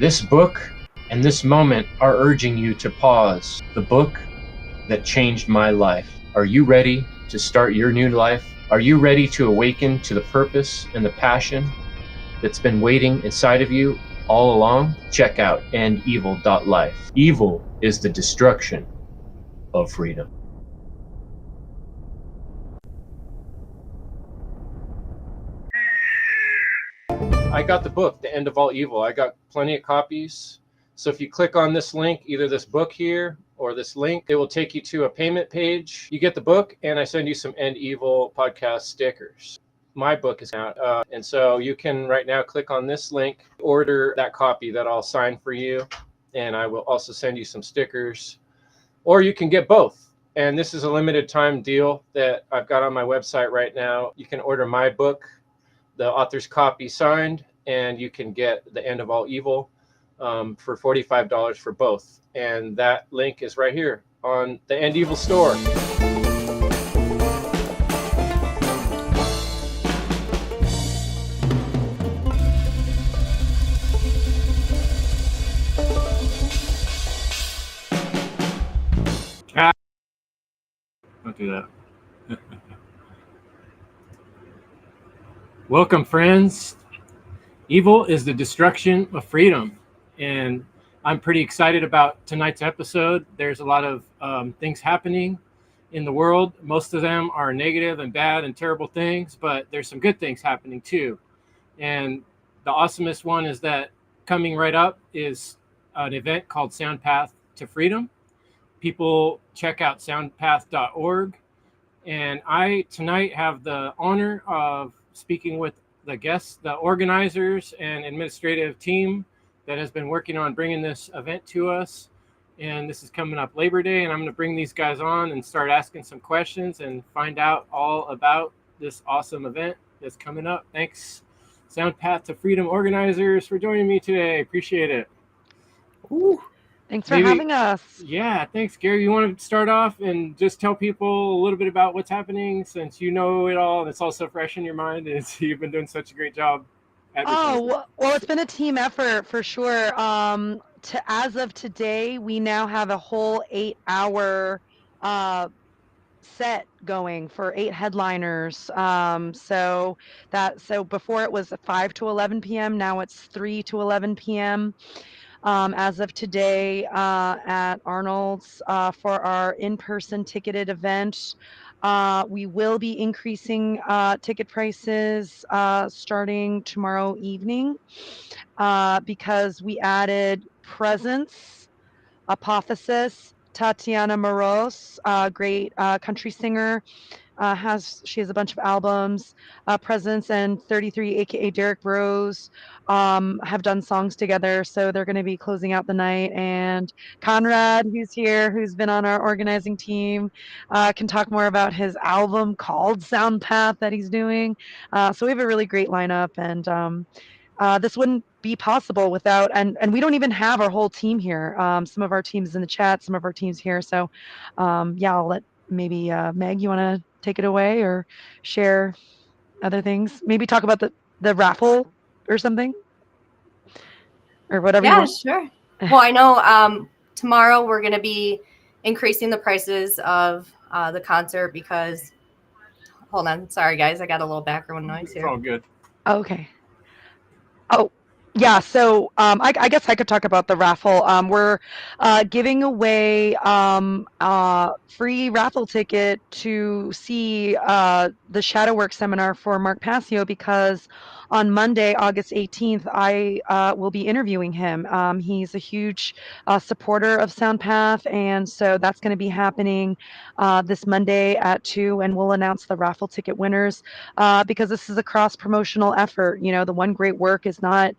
This book and this moment are urging you to pause. The book that changed my life. Are you ready to start your new life? Are you ready to awaken to the purpose and the passion that's been waiting inside of you all along? Check out endevil.life. Evil is the destruction of freedom. I got the book, The End of All Evil. I got plenty of copies. So if you click on this link, either this book here or this link, it will take you to a payment page. You get the book, and I send you some End Evil podcast stickers. My book is out. And so you can right now click on this link, order that copy that I'll sign for you. And I will also send you some stickers. Or you can get both. And this is a limited time deal that I've got on my website right now. You can order my book, the author's copy signed, and you can get The End of All Evil for $45 for both. And that link is right here on the End Evil store. Don't do that. Welcome, friends. Evil is the destruction of freedom. And I'm pretty excited about tonight's episode. There's a lot of things happening in the world. Most of them are negative and bad and terrible things, but there's some good things happening too. And the awesomest one is that coming right up is an event called SoundPath To Freedom. People check out soundpath.org. And I tonight have the honor of speaking with the guests, the organizers and administrative team that has been working on bringing this event to us. And this is coming up Labor Day, and I'm going to bring these guys on and start asking some questions and find out all about this awesome event that's coming up. Thanks, SoundPath to Freedom organizers, for joining me today. Appreciate it. Ooh. Thanks for having us. Yeah, thanks, Gary. You want to start off and just tell people a little bit about what's happening, since you know it all and it's all so fresh in your mind, and you've been doing such a great job. Well, it's been a team effort for sure. As of today, we now have a whole 8-hour set going for 8 headliners. So before it was 5 to 11 p.m. Now it's 3 to 11 p.m. As of today at Arnold's for our in-person ticketed event. We will be increasing ticket prices starting tomorrow evening because we added Presence, Apotheosis, Tatiana Moros, great country singer. She has a bunch of albums. Presence and 33, aka Derek Rose, have done songs together, so they're going to be closing out the night. And Conrad, who's here, who's been on our organizing team, can talk more about his album called SoundPath that he's doing. So we have a really great lineup, and this wouldn't be possible without, and we don't even have our whole team here. Some of our teams in the chat, some of our teams here. So I'll let maybe Meg, you want to take it away or share other things? Maybe talk about the raffle or something, or whatever. Yeah, sure. Well, I know tomorrow we're going to be increasing the prices of the concert because, hold on, sorry guys, I got a little background noise here. It's all good. Okay. Oh, yeah. So I guess I could talk about the raffle. We're giving away free raffle ticket to see the Shadowwork seminar for Mark Passio, because on Monday, August 18th, I will be interviewing him. He's a huge supporter of SoundPath, and so that's going to be happening this Monday at 2, and we'll announce the raffle ticket winners because this is a cross-promotional effort. You know, the One Great Work is not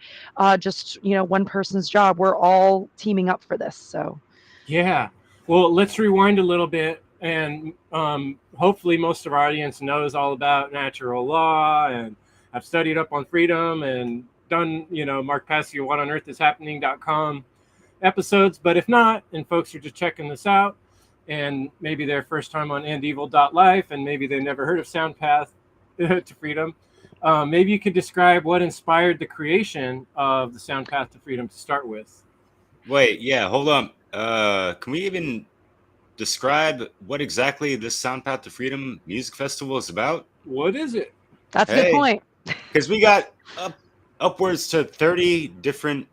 just, one person's job. We're all teaming up for this. So, yeah. Well, let's rewind a little bit, and hopefully most of our audience knows all about natural law and I've studied up on freedom and done, Mark Passio, whatonearthishappening.com episodes. But if not, and folks are just checking this out, and maybe their first time on endevil.life, and maybe they never heard of SoundPath to Freedom, Maybe you could describe what inspired the creation of the SoundPath to Freedom to start with. Wait, yeah, hold on. Can we even describe what exactly this SoundPath to Freedom Music Festival is about? What is it? That's a good Hey, point. because we got upwards to 30 different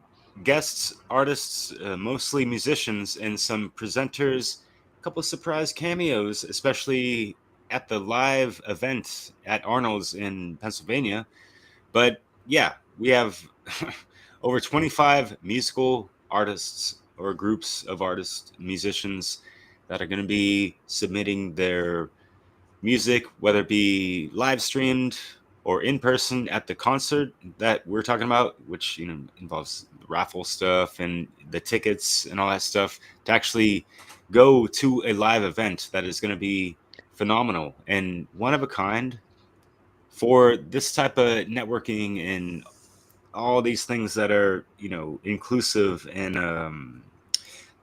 guests, artists, mostly musicians, and some presenters, a couple of surprise cameos, especially at the live event at Arnold's in Pennsylvania. But yeah, we have over 25 musical artists or groups of artists, musicians that are going to be submitting their music, whether it be live streamed or in person at the concert that we're talking about, which involves raffle stuff and the tickets and all that stuff, to actually go to a live event that is going to be phenomenal and one of a kind for this type of networking and all these things that are inclusive, and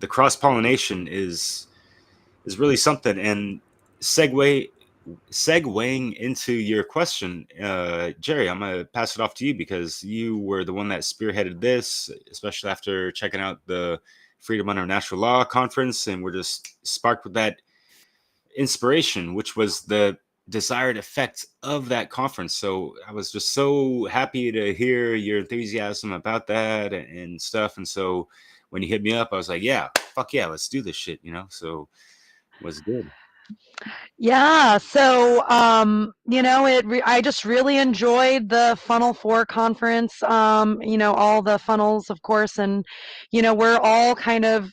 the cross pollination is really something. And segueing into your question, Jerry, I'm gonna pass it off to you because you were the one that spearheaded this, especially after checking out the Freedom Under Natural Law conference, and we're just sparked with that inspiration, which was the desired effect of that conference. So I was just so happy to hear your enthusiasm about that and stuff. And so when you hit me up, I was like, yeah, fuck yeah, let's do this shit, So it was good. Yeah, so I just really enjoyed the Funnel 4 conference. All the funnels, of course, and we're all kind of,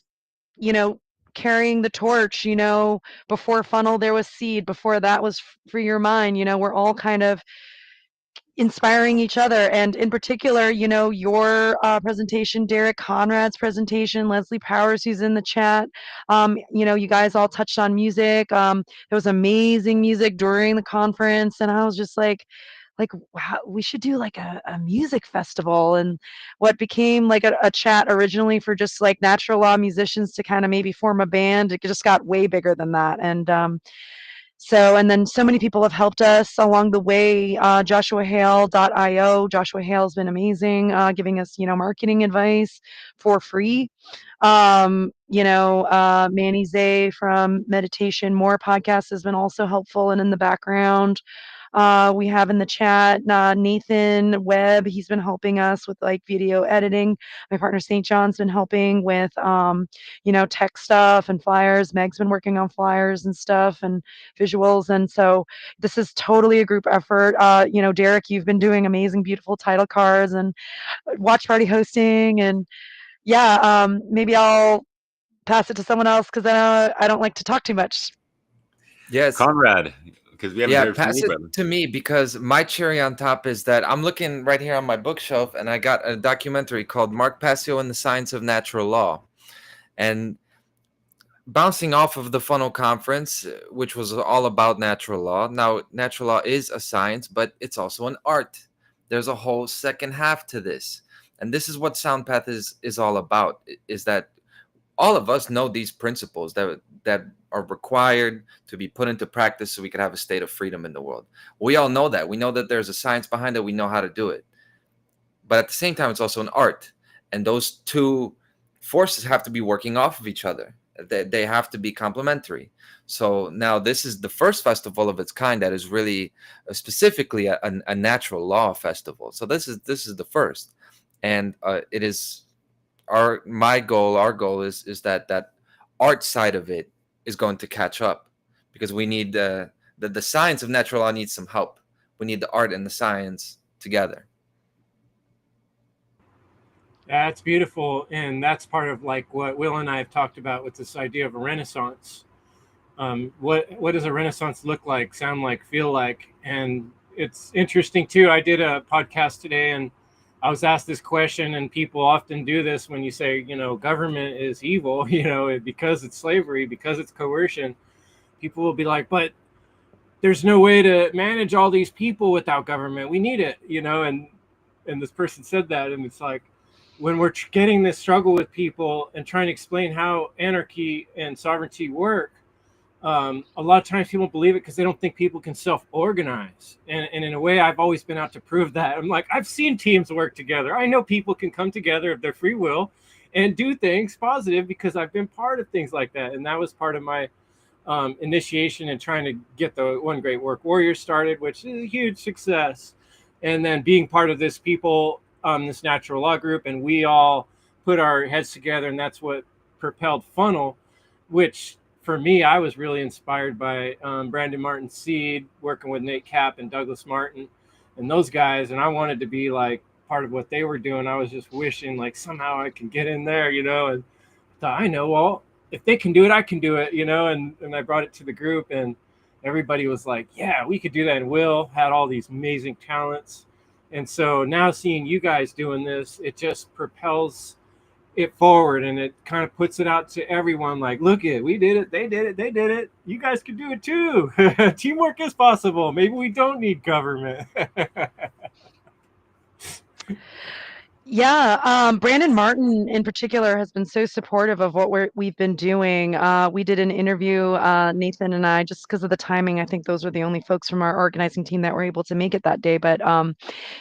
you know, carrying the torch. Before funnel there was seed, before that was free your mind. We're all kind of inspiring each other, and in particular, your presentation, Derek Conrad's presentation, Leslie Powers, who's in the chat. You guys all touched on music. There was amazing music during the conference, and I was just like, wow, we should do like a music festival. And what became like a chat originally for just like natural law musicians to kind of maybe form a band, it just got way bigger than that. And then so many people have helped us along the way. JoshuaHale.io. Joshua Hale's been amazing, giving us, marketing advice for free. Manny Zay from Meditation More podcast has been also helpful and in the background. We have in the chat Nathan Webb. He's been helping us with like video editing. My partner St. John's been helping with, tech stuff and flyers. Meg's been working on flyers and stuff and visuals. And so this is totally a group effort. Derek, you've been doing amazing, beautiful title cards and watch party hosting. And yeah, maybe I'll pass it to someone else because I don't like to talk too much. Yes. Conrad, because we haven't heard from pass you, it brother. to me, because my cherry on top is that I'm looking right here on my bookshelf, and I got a documentary called Mark Passio and the Science of Natural Law. And bouncing off of the Funnel Conference, which was all about natural law. Now, natural law is a science, but it's also an art. There's a whole second half to this. And this is what SoundPath is all about, is that all of us know these principles that are required to be put into practice so we could have a state of freedom in the world. We all know that. We know that there's a science behind it. We know how to do it. But at the same time, it's also an art. And those two forces have to be working off of each other. They have to be complementary. So now this is the first festival of its kind that is really specifically a natural law festival. So this is the first. And it is our goal is that art side of it is going to catch up, because we need the science of natural law needs some help. We need the art and the science together. That's beautiful, and that's part of like what Will and I have talked about with this idea of a renaissance. What does a renaissance look like, sound like, feel like? And it's interesting too. I did a podcast today, and I was asked this question, and people often do this when you say, government is evil, because it's slavery, because it's coercion. People will be like, but there's no way to manage all these people without government. We need it, and this person said that, and it's like, when we're getting this struggle with people and trying to explain how anarchy and sovereignty work, a lot of times people believe it because they don't think people can self-organize. And in a way, I've always been out to prove that. I'm like, I've seen teams work together. I know people can come together of their free will and do things positive because I've been part of things like that. And that was part of my initiation and trying to get the One Great Work Warrior started, which is a huge success. And then being part of this people, this natural law group, and we all put our heads together, and that's what propelled Funnel, which for me, I was really inspired by Brandon Martin Seed, working with Nate Cap and Douglas Martin and those guys. And I wanted to be like part of what they were doing. I was just wishing like somehow I can get in there, you know, and thought, I know, well, if they can do it, I can do it, you know, and I brought it to the group and everybody was like, yeah, we could do that. And Will had all these amazing talents. And so now seeing you guys doing this, it just propels it forward, and it kind of puts it out to everyone like, look it, we did it, they did it, they did it, you guys can do it too. Teamwork is possible. Maybe we don't need government. Yeah, Brandon Martin in particular has been so supportive of what we've been doing. We did an interview, Nathan and I, just because of the timing. I think those are the only folks from our organizing team that were able to make it that day. But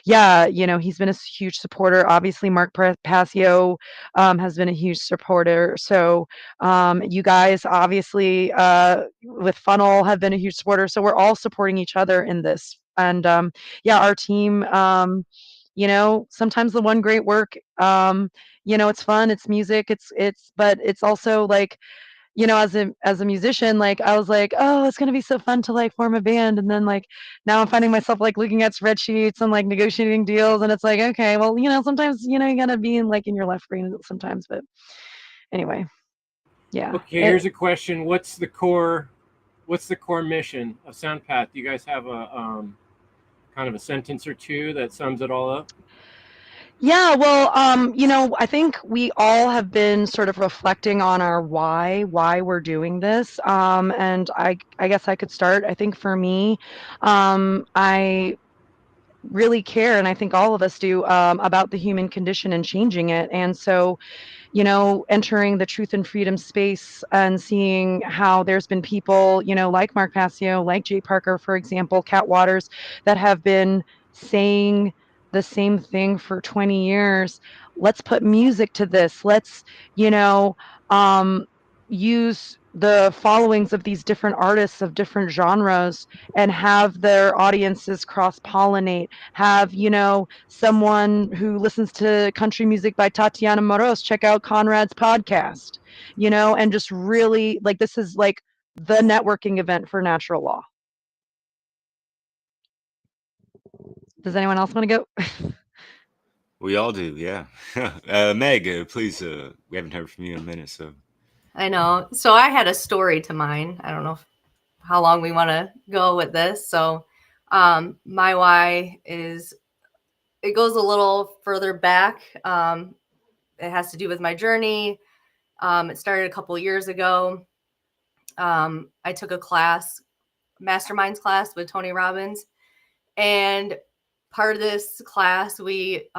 yeah, you know, he's been a huge supporter. Obviously, Mark Passio has been a huge supporter. So you guys, obviously, with Funnel, have been a huge supporter. So we're all supporting each other in this. And yeah, our team. You know, sometimes the one great work, you know, it's fun, it's music, but it's also like, you know, as a musician, like I was like, oh, it's gonna be so fun to like form a band, and then like now I'm finding myself like looking at spreadsheets and like negotiating deals, and it's like, okay, well, you know, sometimes you know you gotta be in like in your left brain sometimes, but anyway, yeah. Okay, here's a question: What's the core mission of SoundPath? Do you guys have a kind of a sentence or two that sums it all up? Yeah, well, you know, I think we all have been sort of reflecting on our why we're doing this. And I guess I could start. I think for me, I really care, and I think all of us do, about the human condition and changing it. And so, you know, entering the truth and freedom space and seeing how there's been people, you know, like Mark Passio, like Jay Parker, for example, Cat Waters, that have been saying the same thing for 20 years. Let's put music to this. Let's, you know, um, use the followings of these different artists of different genres and have their audiences cross pollinate, have, you know, someone who listens to country music by Tatiana Moros check out Conrad's podcast, you know, and just really like this is like the networking event for natural law. Does anyone else want to go? We all do, yeah. Meg, please. We haven't heard from you in a minute, so. I know. So I had a story to mine. I don't know how long we want to go with this. So my why is, it goes a little further back. It has to do with my journey. It started a couple years ago. I took a class, masterminds class with Tony Robbins. And part of this class, we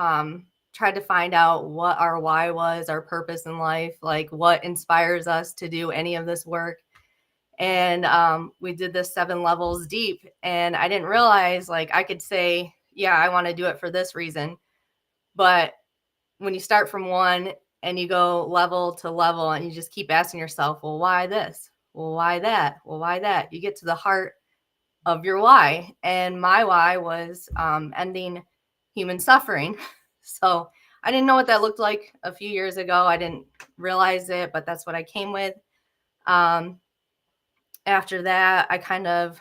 tried to find out what our why was, our purpose in life, like what inspires us to do any of this work. And we did this 7 levels deep. And I didn't realize, like, I could say, yeah, I want to do it for this reason. But when you start from 1 and you go level to level and you just keep asking yourself, well, why this? Well, why that? Well, why that? You get to the heart of your why. And my why was ending human suffering. So I didn't know what that looked like a few years ago. I didn't realize it, but that's what I came with. After that, I kind of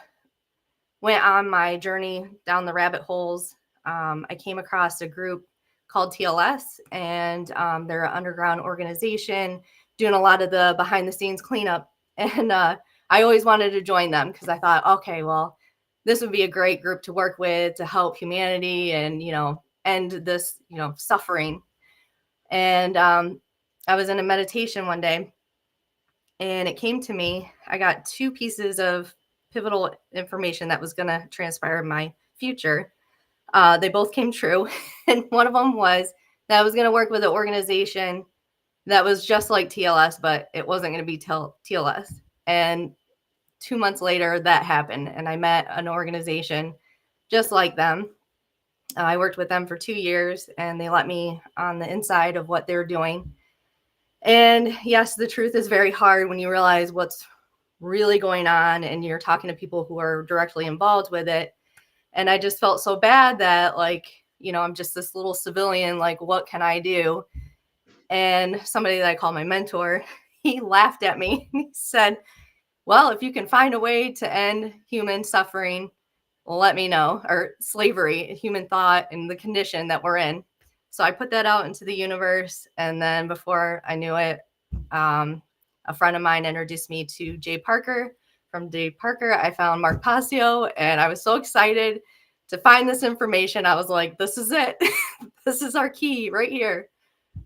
went on my journey down the rabbit holes. I came across a group called TLS, and they're an underground organization doing a lot of the behind the scenes cleanup. And I always wanted to join them because I thought, okay, well, this would be a great group to work with to help humanity and, you know, end this, you know, suffering. And I was in a meditation one day and it came to me. I got 2 pieces of pivotal information that was going to transpire in my future. They both came true. And one of them was that I was going to work with an organization that was just like TLS, but it wasn't going to be TLS. And 2 months later, that happened, and I met an organization just like them. I worked with them for 2 years, and they let me on the inside of what they're doing. And yes, the truth is very hard when you realize what's really going on and you're talking to people who are directly involved with it. And I just felt so bad that, like, you know, I'm just this little civilian, like, what can I do? And somebody that I call my mentor, he laughed at me. He said, well, if you can find a way to end human suffering, let me know, or slavery, human thought, and the condition that we're in. So I put that out into the universe. And then before I knew it, a friend of mine introduced me to Jay Parker. From Jay Parker, I found Mark Passio, and I was so excited to find this information. I was like, this is it. This is our key right here.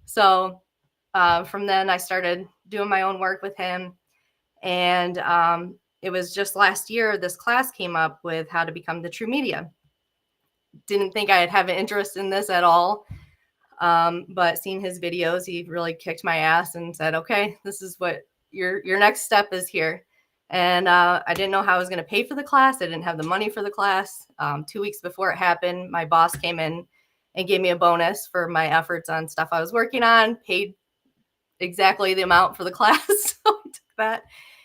So from then I started doing my own work with him. And it was just last year, this class came up with how to become the true media. Didn't think I'd have an interest in this at all. But seeing his videos, he really kicked my ass and said, okay, this is what your next step is here. And I didn't know how I was going to pay for the class. I didn't have the money for the class. 2 weeks before it happened, my boss came in and gave me a bonus for my efforts on stuff I was working on, paid exactly the amount for the class. So I took that.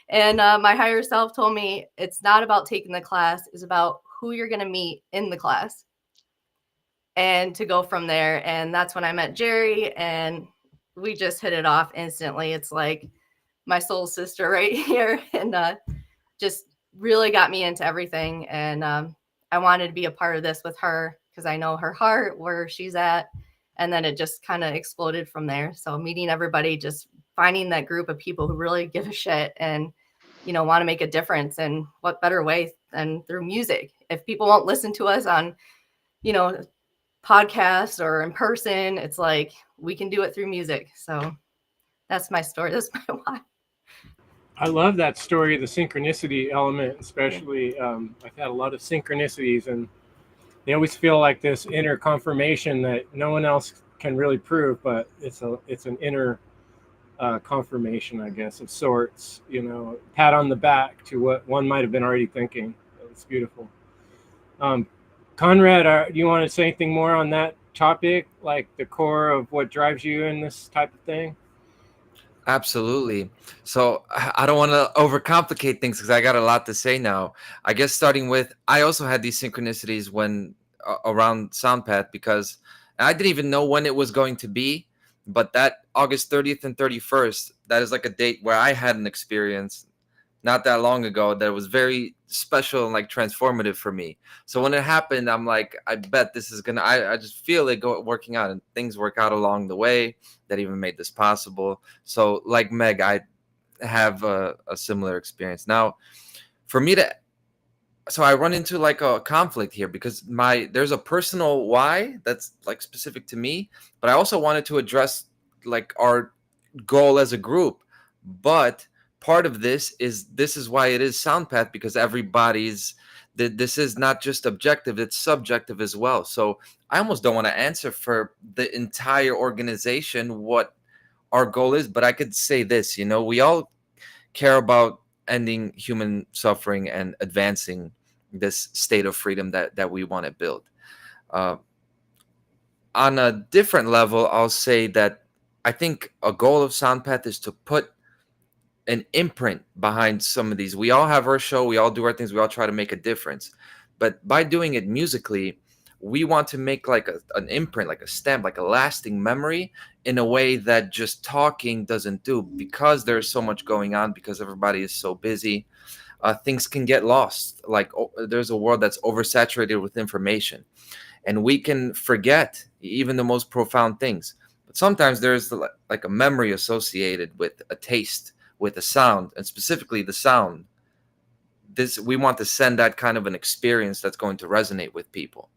And my higher self told me it's not about taking the class, it's about who you're going to meet in the class and to go from there. And that's when I met Jerry, and we just hit it off instantly. It's like my soul sister right here, and just really got me into everything. And I wanted to be a part of this with her because I know her heart, where she's at. And then it just kind of exploded from there. So meeting everybody, just finding that group of people who really give a shit and, you know, want to make a difference. And what better way than through music? If people won't listen to us on, you know, podcasts or in person, it's like we can do it through music. So that's my story. That's my why. I love that story, the synchronicity element, especially. I've had a lot of synchronicities, and they always feel like this inner confirmation that no one else can really prove, but it's an inner confirmation, I guess, of sorts. You know, pat on the back to what one might have been already thinking. It's beautiful. Conrad, do you want to say anything more on that topic, like the core of what drives you in this type of thing? Absolutely. So I don't want to overcomplicate things because I got a lot to say now. I guess starting with, I also had these synchronicities when around SoundPath, because I didn't even know when it was going to be, but that August 30th and 31st, that is like a date where I had an experience not that long ago that was very special and like transformative for me. So when it happened, I'm like, I bet this is gonna, I just feel it working out, and things work out along the way that even made this possible. So like Meg, I have a similar experience. Now for me so I run into like a conflict here because there's a personal why that's like specific to me, but I also wanted to address like our goal as a group. But part of this is why it is SoundPath, because this is not just objective, it's subjective as well. So I almost don't want to answer for the entire organization what our goal is, but I could say this, you know, we all care about ending human suffering and advancing this state of freedom that we want to build. On a different level, I'll say that I think a goal of SoundPath is to put an imprint behind some of these. We all have our show, we all do our things, we all try to make a difference. But by doing it musically, we want to make like an imprint, like a stamp, like a lasting memory in a way that just talking doesn't do, because there's so much going on, because everybody is so busy. Things can get lost. Like there's a world that's oversaturated with information, and we can forget even the most profound things. But sometimes there's like a memory associated with a taste, with a sound, and specifically the sound. We want to send that kind of an experience that's going to resonate with people.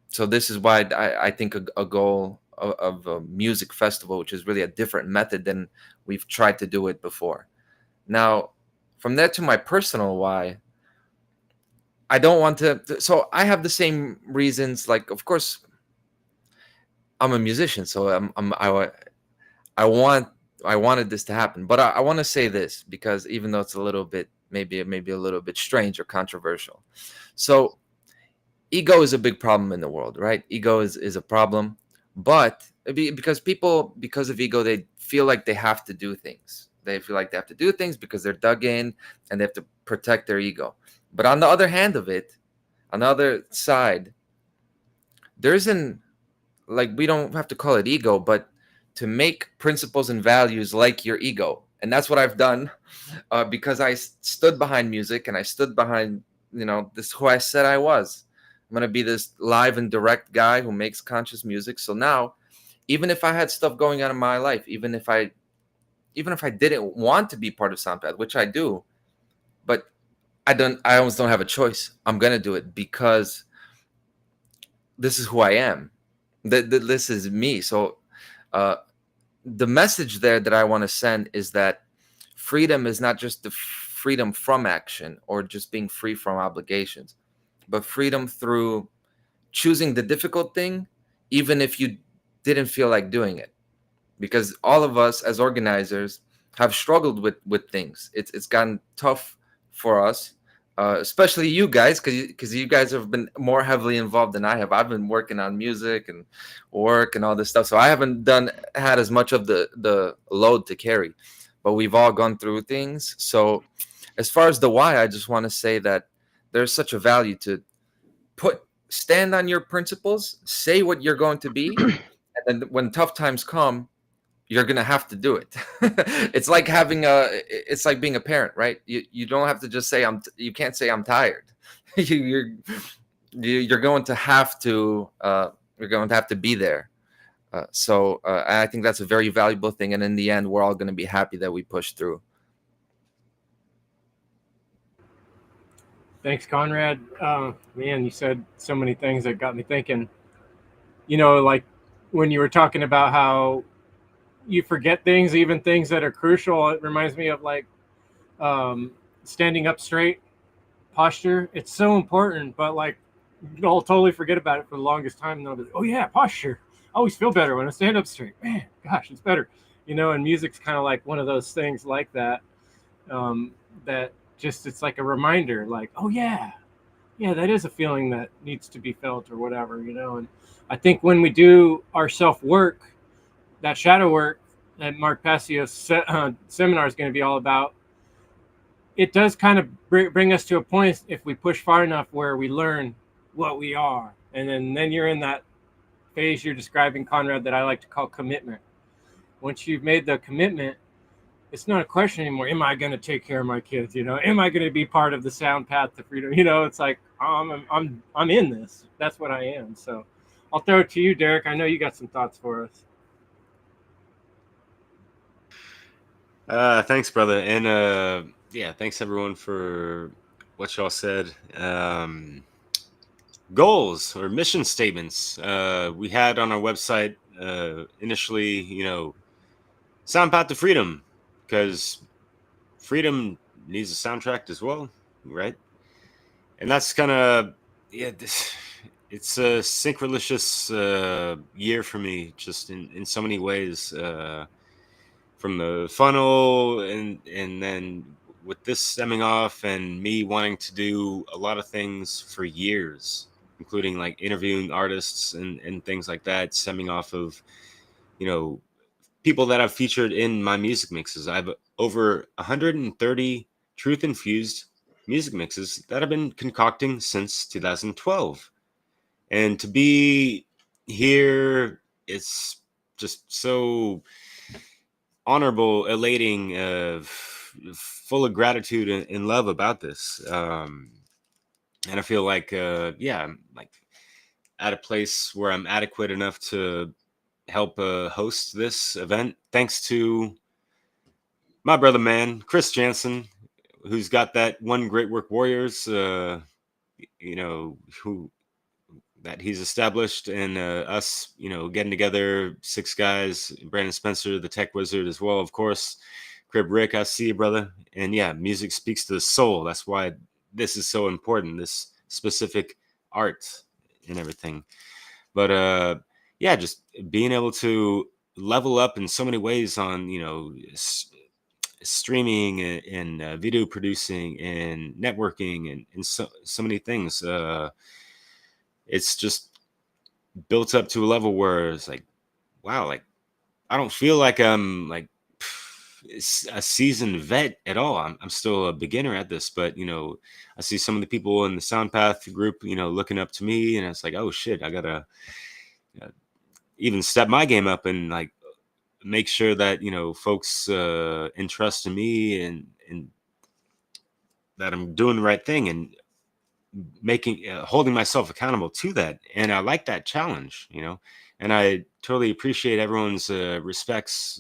So this is why I think a goal of a music festival, which is really a different method than we've tried to do it before. Now, from there to my personal why, I don't want to. So I have the same reasons. Like, of course, I'm a musician, so I wanted this to happen. But I want to say this, because even though it's a little bit maybe a little bit strange or controversial. So ego is a big problem in the world, right? Ego is a problem, but because people, because of ego, they feel like they have to do things. They feel like they have to do things because they're dug in and they have to protect their ego. But on the other hand of it, on the other side, there isn't, like, we don't have to call it ego, but to make principles and values like your ego. And that's what I've done, because I stood behind music and I stood behind, this who I said I was. I'm going to be this live and direct guy who makes conscious music. So now, even if I had stuff going on in my life, even if I didn't want to be part of SoundPath, which I do, but I almost don't have a choice. I'm going to do it because this is who I am. This is me. So the message there that I want to send is that freedom is not just the freedom from action or just being free from obligations, but freedom through choosing the difficult thing, even if you didn't feel like doing it. Because all of us as organizers have struggled with things. It's gotten tough for us, especially you guys, because you guys have been more heavily involved than I have. I've been working on music and work and all this stuff, so I haven't had as much of the load to carry. But we've all gone through things. So as far as the why, I just want to say that there's such a value to stand on your principles, say what you're going to be, and then when tough times come, you're gonna have to do it. It's like it's like being a parent, right? You don't have to just say you can't say I'm tired. you're going to have to be there. So I think that's a very valuable thing, and in the end, we're all going to be happy that we pushed through. Thanks, Conrad. Man, you said so many things that got me thinking. Like when you were talking about how you forget things, even things that are crucial. It reminds me of like standing up straight, posture. It's so important, but like I'll totally forget about it for the longest time. And I'll be like, oh yeah, posture. I always feel better when I stand up straight. Man, gosh, it's better. And music's kind of like one of those things like that. That just, it's like a reminder, like, oh yeah, that is a feeling that needs to be felt or whatever, And I think when we do our self work, that shadow work that Mark Passio's seminar is going to be all about, it does kind of bring us to a point, if we push far enough, where we learn what we are. And then you're in that phase you're describing, Conrad, that I like to call commitment. Once you've made the commitment, it's not a question anymore. Am I going to take care of my kids? Am I going to be part of the SoundPath to Freedom? It's like, I'm in this. That's what I am. So I'll throw it to you, Derek. I know you got some thoughts for us. Thanks, brother. And thanks everyone for what y'all said. Goals or mission statements. We had on our website initially, SoundPath to Freedom, because freedom needs a soundtrack as well, right? And that's kind of, it's a synchronicious year for me, just in so many ways. From the funnel and then with this stemming off and me wanting to do a lot of things for years, including like interviewing artists and things like that, stemming off of, people that I've featured in my music mixes. I have over 130 truth-infused music mixes that I've been concocting since 2012. And to be here, it's just so honorable, elating, full of gratitude and love about this. And I feel like, I'm like at a place where I'm adequate enough to help host this event. Thanks to my brother, man, Chris Jansen, who's got that One Great Work Warriors, who that he's established, and us, getting together, 6 guys, Brandon Spencer, the tech wizard as well, of course, Crib Rick, I see you, brother. And yeah, music speaks to the soul. That's why this is so important, this specific art and everything. But just being able to level up in so many ways on, streaming and video producing and networking and so many things. It's just built up to a level where it's like, wow, like I don't feel like I'm like a seasoned vet at all. I'm still a beginner at this, but I see some of the people in the SoundPath group, looking up to me, and it's like, oh shit, I gotta uh, even step my game up and like make sure that folks entrust in me and that I'm doing the right thing and making holding myself accountable to that. And I like that challenge, and I totally appreciate everyone's respects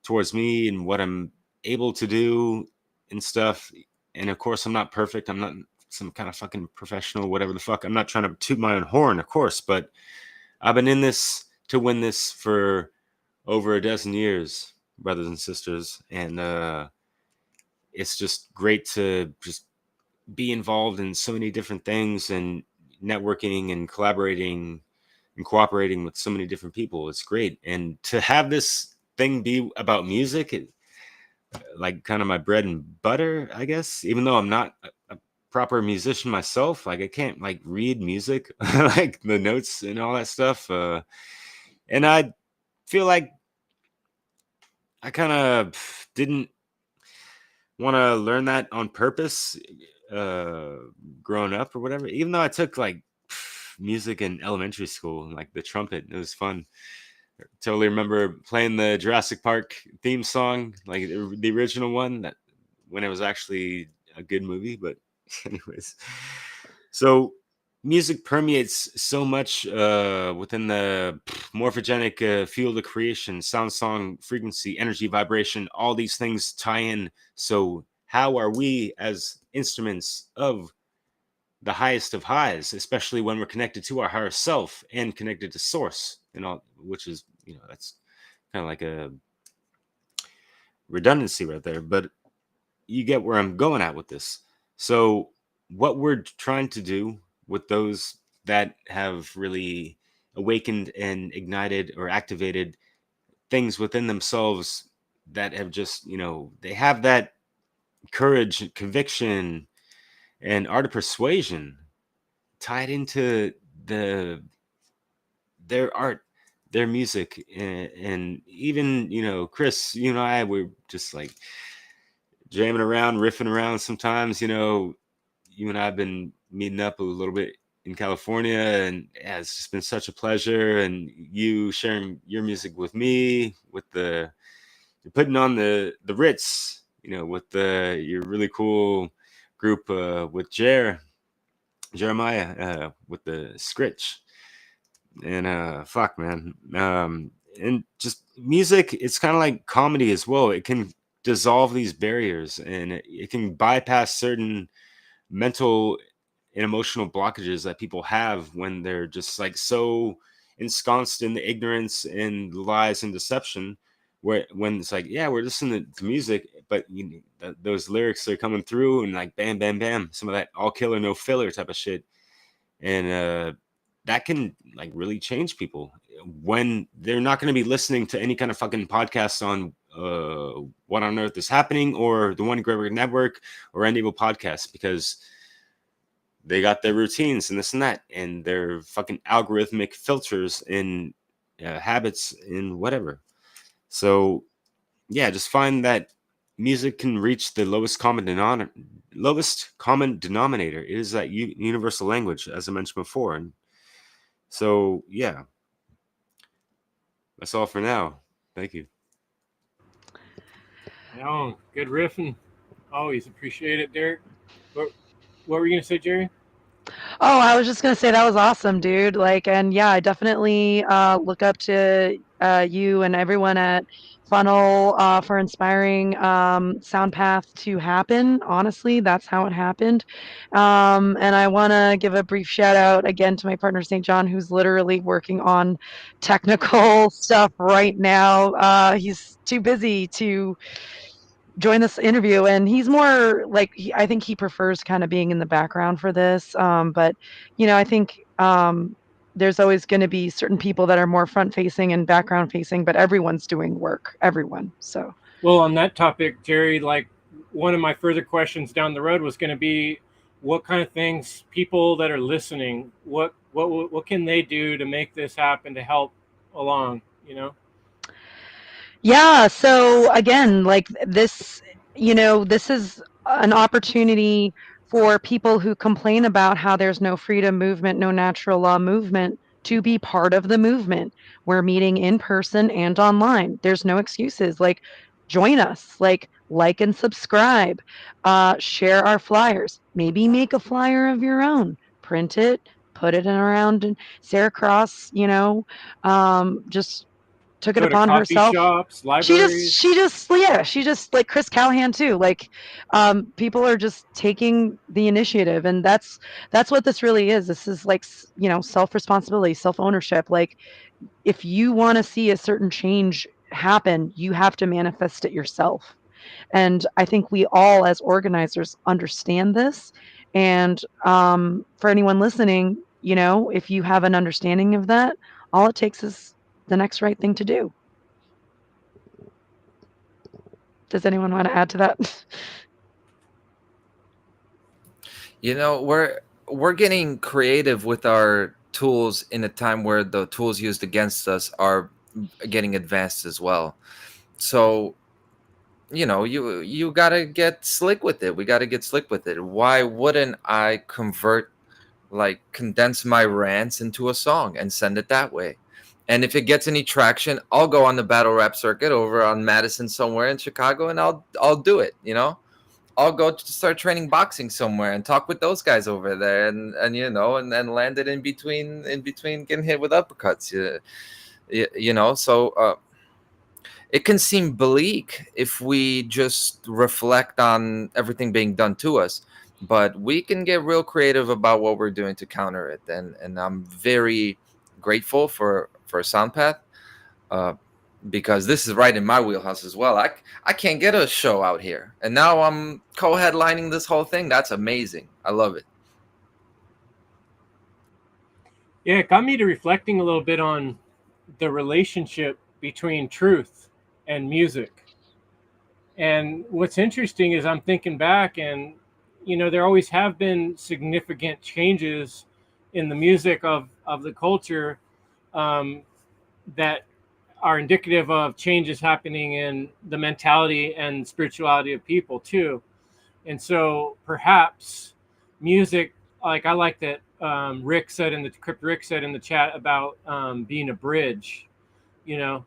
towards me and what I'm able to do and stuff. And of course, I'm not perfect. I'm not some kind of fucking professional, whatever the fuck. I'm not trying to toot my own horn, of course, but I've been in this to win this for over a dozen years, brothers and sisters. And it's just great to just be involved in so many different things and networking and collaborating and cooperating with so many different people. It's great. And to have this thing be about music, like kind of my bread and butter, I guess, even though I'm not a proper musician myself, like I can't like read music, like the notes and all that stuff. And I feel like I kind of didn't want to learn that on purpose uh growing up or whatever, even though I took like music in elementary school, like the trumpet. It was fun. Totally remember playing the Jurassic Park theme song, like the original one, that when it was actually a good movie. But anyways, so music permeates so much within the morphogenic field of creation, sound, song, frequency, energy, vibration. All these things tie in. So how are we as instruments of the highest of highs, especially when we're connected to our higher self and connected to source and all, which is, that's kind of like a redundancy right there, but you get where I'm going at with this. So what we're trying to do with those that have really awakened and ignited or activated things within themselves that have just, they have that courage, conviction, and art of persuasion tied into their art, their music, and even Chris, you and I were just like jamming around, riffing around. Sometimes you and I have been meeting up a little bit in California, and yeah, it's just been such a pleasure. And you sharing your music with me, with you're putting on the Ritz, with your really cool group with Jeremiah with the Scritch. And fuck, man. And just music, it's kind of like comedy as well. It can dissolve these barriers, and it can bypass certain mental and emotional blockages that people have when they're just like so ensconced in the ignorance and lies and deception, where when it's like, yeah, we're listening to music, but those lyrics are coming through and like bam bam bam, some of that all killer no filler type of shit. And that can like really change people when they're not going to be listening to any kind of fucking podcast on what on earth is happening, or the One Greater Network, or any podcast, because they got their routines and this and that, and their fucking algorithmic filters and habits and whatever. So yeah, just find that music can reach the lowest common denominator. It is that universal language, as I mentioned before. And so yeah, that's all for now. Thank you. No, good riffing. Always appreciate it, Derek. What were you gonna say, Jerry? Oh, I was just gonna say that was awesome, dude. Like, and yeah, I definitely look up to you and everyone at Funnel for inspiring SoundPath to happen. Honestly, that's how it happened. And I want to give a brief shout out again to my partner St. John, who's literally working on technical stuff right now. He's too busy to join this interview, and he's more like I think he prefers kind of being in the background for this, but I think there's always going to be certain people that are more front facing and background facing, but everyone's doing work, everyone. So Well, on that topic, Jerry, like one of my further questions down the road was going to be, what kind of things people that are listening, what can they do to make this happen to help along? You know. Yeah, so again, like this, this is an opportunity for people who complain about how there's no freedom movement, no natural law movement, to be part of the movement. We're meeting in person and online. There's no excuses. Like, join us, like and subscribe, share our flyers, maybe make a flyer of your own, print it, put it in around. And Sarah Cross, just took it Go to upon coffee herself. shops, libraries. She just like Chris Callahan too. Like, people are just taking the initiative, and that's what this really is. This is like, self responsibility, self ownership. Like, if you want to see a certain change happen, you have to manifest it yourself. And I think we all, as organizers, understand this. And for anyone listening, if you have an understanding of that, all it takes is the next right thing to do. Does anyone want to add to that? We're getting creative with our tools in a time where the tools used against us are getting advanced as well. So, you got to get slick with it. We got to get slick with it. Why wouldn't I condense my rants into a song and send it that way? And if it gets any traction, I'll go on the battle rap circuit over on Madison somewhere in Chicago, and I'll do it. I'll go to start training boxing somewhere and talk with those guys over there, and then land it in between getting hit with uppercuts. So it can seem bleak if we just reflect on everything being done to us, but we can get real creative about what we're doing to counter it. And I'm very grateful for SoundPath, because this is right in my wheelhouse as well. I can't get a show out here, and now I'm co-headlining this whole thing. That's amazing. I love it. Yeah, it got me to reflecting a little bit on the relationship between truth and music. And what's interesting is I'm thinking back, and there always have been significant changes in the music of the culture, that are indicative of changes happening in the mentality and spirituality of people too. And so perhaps music, like I like that, Rick said in the chat about being a bridge, you know.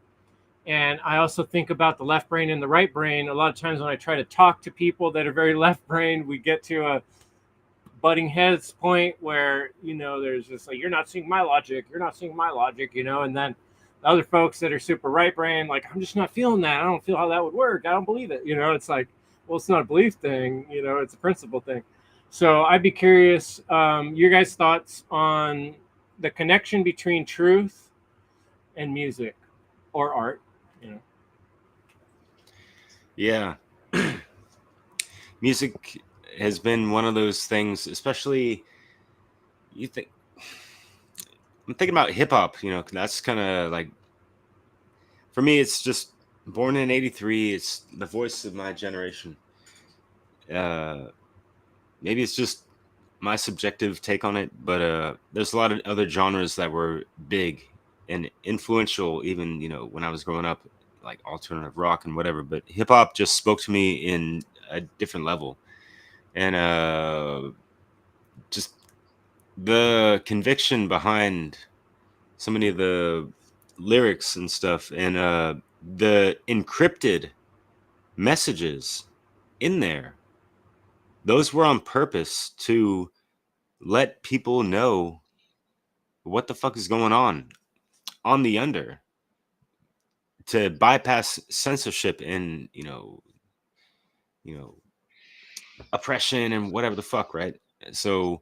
And I also think about the left brain and the right brain. A lot of times when I try to talk to people that are very left brained, we get to a butting heads point where, there's this like, you're not seeing my logic, and then the other folks that are super right brain, like, I'm just not feeling that. I don't feel how that would work. I don't believe it. It's like, well, it's not a belief thing, it's a principle thing. So I'd be curious, your guys' thoughts on the connection between truth and music or art. Yeah. Music has been one of those things, especially I'm thinking about hip hop, that's kind of like, for me, it's just born in '83. It's the voice of my generation. Maybe it's just my subjective take on it, but there's a lot of other genres that were big and influential, even, when I was growing up, like alternative rock and whatever. But hip hop just spoke to me in a different level. And just the conviction behind so many of the lyrics and stuff, and the encrypted messages in there, those were on purpose to let people know what the fuck is going on the under, to bypass censorship and oppression and whatever the fuck, right? So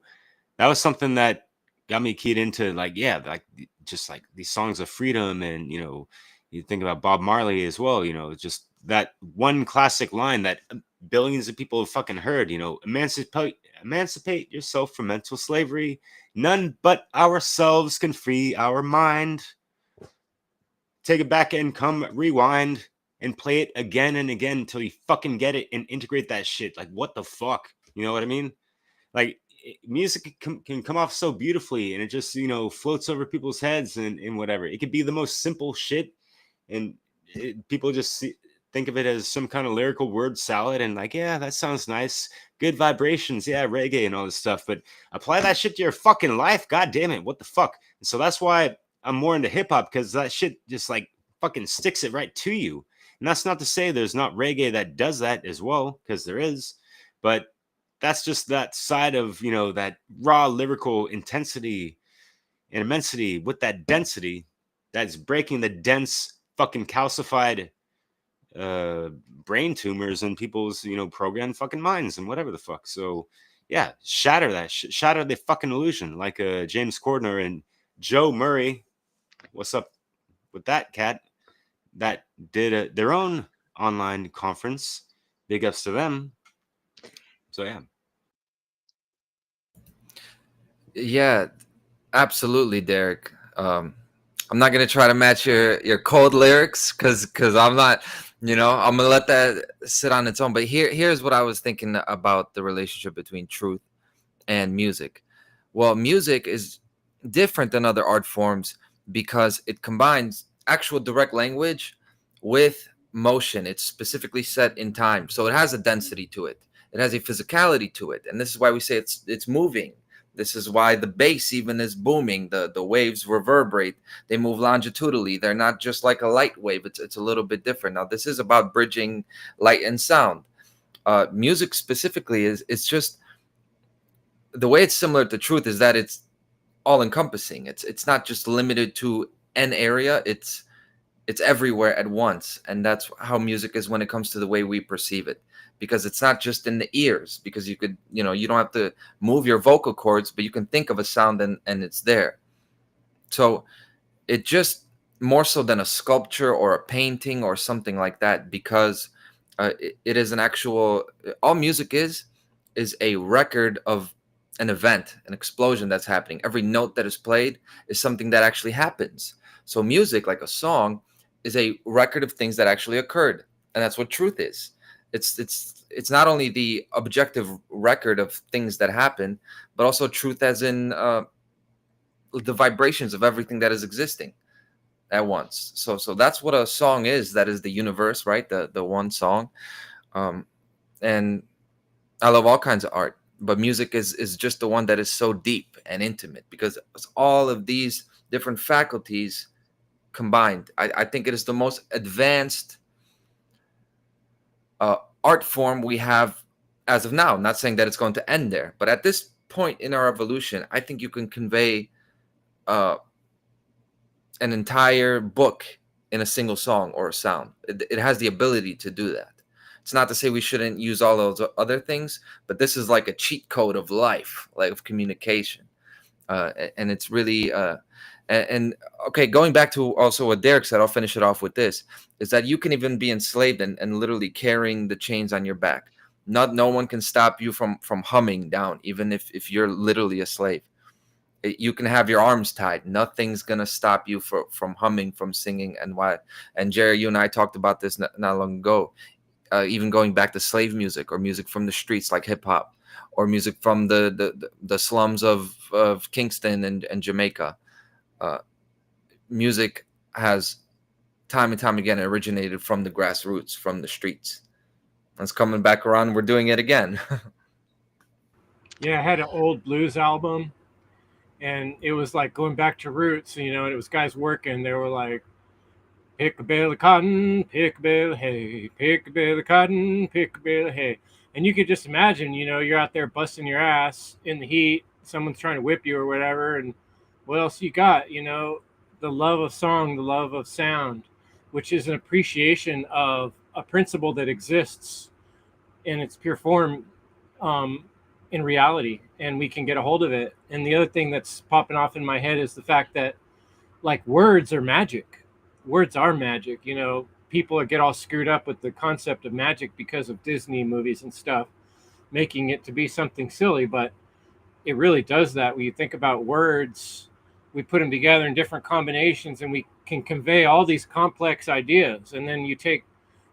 that was something that got me keyed into, like, yeah, like just like these songs of freedom. And you think about Bob Marley as well, just that one classic line that billions of people have fucking heard, emancipate yourself from mental slavery. None but ourselves can free our mind. Take it back and come rewind and play it again and again until you fucking get it and integrate that shit. Like, what the fuck? You know what I mean? Like, music can come off so beautifully, and it just, floats over people's heads and whatever. It could be the most simple shit, and people just think of it as some kind of lyrical word salad, and like, yeah, that sounds nice, good vibrations, yeah, reggae and all this stuff. But apply that shit to your fucking life, god damn it, what the fuck? And so that's why I'm more into hip-hop, because that shit just like fucking sticks it right to you. And that's not to say there's not reggae that does that as well, because there is. But that's just that side of, that raw lyrical intensity and immensity with that density that's breaking the dense fucking calcified brain tumors in people's, programmed fucking minds and whatever the fuck. So yeah, shatter that shit, shatter the fucking illusion, like James Cordner and Joe Murray. What's up with that cat? That did their own online conference. Big ups to them. So yeah. Yeah, absolutely, Derek. I'm not gonna try to match your cold lyrics because I'm not, I'm gonna let that sit on its own. But here's what I was thinking about the relationship between truth and music. Well, music is different than other art forms because it combines actual direct language with motion. It's specifically set in time, so it has a density to it. It has a physicality to it, and this is why we say it's moving. This is why the bass even is booming. The waves reverberate. They move longitudinally. They're not just like a light wave. It's a little bit different. Now, this is about bridging light and sound. Music specifically it's just the way it's similar to truth is that it's all encompassing. It's not just limited to an area. It's everywhere at once, and that's how music is when it comes to the way we perceive it. Because it's not just in the ears, because you could, you don't have to move your vocal cords, but you can think of a sound and it's there. So it just more so than a sculpture or a painting or something like that, because it is an actual, all music is a record of an event, an explosion that's happening. Every note that is played is something that actually happens. So music, like a song, is a record of things that actually occurred. And that's what truth is. It's not only the objective record of things that happen, but also truth as in the vibrations of everything that is existing at once. So that's what a song is. That is the universe, right? The one song. And I love all kinds of art, but music is just the one that is so deep and intimate, because it's all of these different faculties combined. I think it is the most advanced art form we have as of now. I'm not saying that it's going to end there, but at this point in our evolution, I think you can convey an entire book in a single song or a sound. It has the ability to do that. It's not to say we shouldn't use all those other things, but this is like a cheat code of life, like of communication. And it's really and okay, going back to also what Derek said, I'll finish it off with this, is that you can even be enslaved and literally carrying the chains on your back. No one can stop you from humming down, even if you're literally a slave. You can have your arms tied. Nothing's gonna stop you from humming, from singing. And Jerry, you and I talked about this not long ago. Even going back to slave music or music from the streets like hip hop, or music from the slums of Kingston and Jamaica. Music has time and time again originated from the grassroots, from the streets. It's coming back around. We're doing it again. Yeah, I had an old blues album, and it was like going back to roots, and it was guys working. They were like, pick a bale of cotton, pick a bale of hay, pick a bale of cotton, pick a bale of hay. And you could just imagine, you're out there busting your ass in the heat, someone's trying to whip you or whatever, and what else you got? The love of song, the love of sound, which is an appreciation of a principle that exists in its pure form in reality, and we can get a hold of it. And the other thing that's popping off in my head is the fact that, like, words are magic. Words are magic. People get all screwed up with the concept of magic because of Disney movies and stuff, making it to be something silly, but it really does that. When you think about words, we put them together in different combinations and we can convey all these complex ideas. And then you take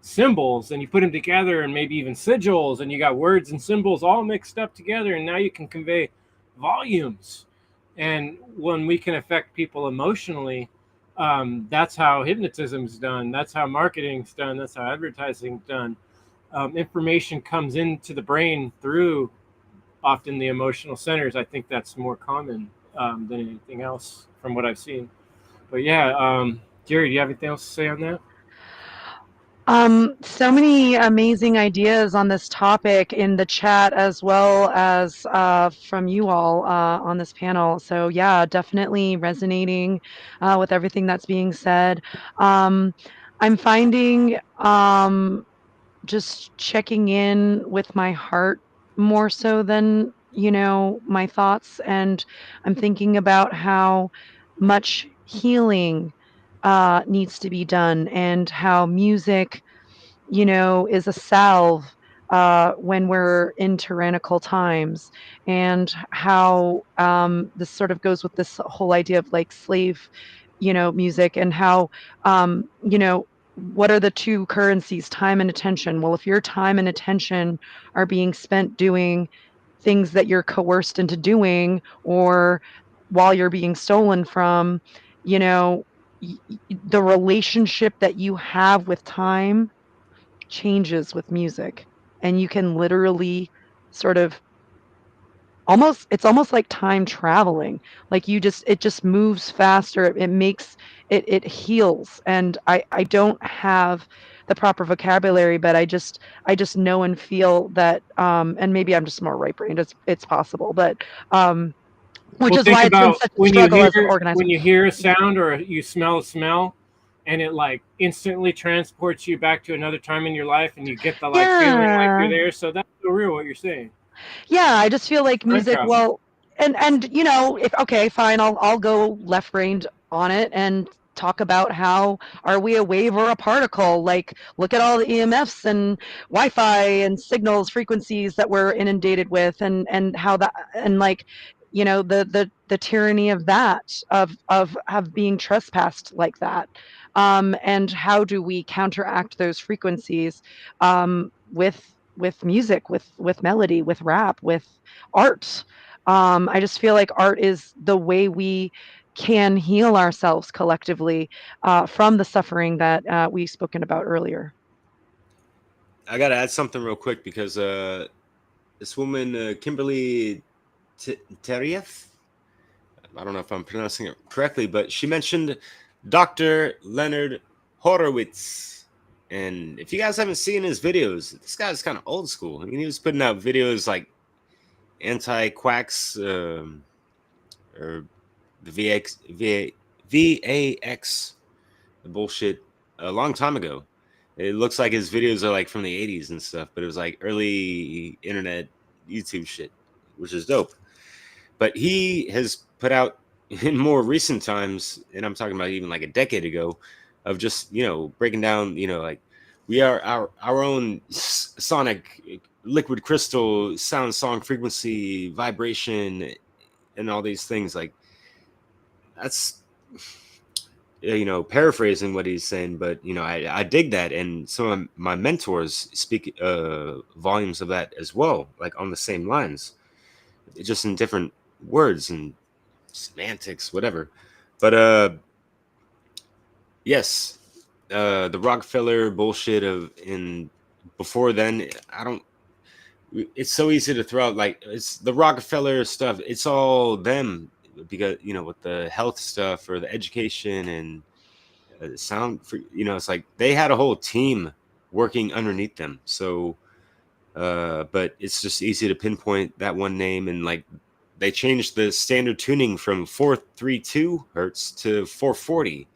symbols, and you put them together, and maybe even sigils, and you got words and symbols all mixed up together, and now you can convey volumes. And when we can affect people emotionally, that's how hypnotism's done, that's how marketing's done, that's how advertising's done. Information comes into the brain through often the emotional centers. I think that's more common than anything else from what I've seen. But yeah, Jerry, do you have anything else to say on that? So many amazing ideas on this topic in the chat as well as from you all on this panel. So yeah, definitely resonating with everything that's being said. I'm finding just checking in with my heart more so than, my thoughts. And I'm thinking about how much healing needs to be done and how music is a salve when we're in tyrannical times, and how this sort of goes with this whole idea of like slave, music, and how, what are the two currencies, time and attention? Well, if your time and attention are being spent doing things that you're coerced into doing, or while you're being stolen from, you know, the relationship that you have with time changes with music, and you can literally sort of it's almost like time traveling. Like it just moves faster. It makes it heals. And I don't have the proper vocabulary, but I just know and feel that, and maybe I'm just more right brained. It's possible, but which Well, is think why it's been about such a struggle as an organizer. when you hear a sound or you smell a smell, and it like instantly transports you back to another time in your life, and you get the like feeling like you're Yeah. there. So that's so real what you're saying. Yeah, I just feel like Time music, travel. well, and if okay, fine, I'll go left-brained on it and talk about how are we a wave or a particle? Like, look at all the EMFs and Wi-Fi and signals, frequencies that we're inundated with, and how that, and like, the tyranny of that, of being trespassed like that. And how do we counteract those frequencies with music, with melody, with rap, with art? I just feel like art is the way we can heal ourselves collectively from the suffering that we've spoken about earlier. I gotta add something real quick because this woman, Kimberly Terieff, I don't know if I'm pronouncing it correctly, but she mentioned Dr. Leonard Horowitz. And if you guys haven't seen his videos, this guy's kind of old school. I mean, he was putting out videos like anti-quacks or the VAX, the bullshit, a long time ago. It looks like his videos are like from the 80s and stuff, but it was like early internet YouTube shit, which is dope. But he has put out in more recent times, and I'm talking about even like a decade ago, of just, breaking down, like we are our own sonic liquid crystal sound, song, frequency, vibration, and all these things. Like that's paraphrasing what he's saying, but I dig that, and some of my mentors speak volumes of that as well, like on the same lines, just in different words and semantics, whatever. But yes, the Rockefeller bullshit in before then, I don't. It's so easy to throw out, like it's the Rockefeller stuff. It's all them because with the health stuff or the education and sound for it's like they had a whole team working underneath them. So but it's just easy to pinpoint that one name, and like they changed the standard tuning from 432 hertz to 440,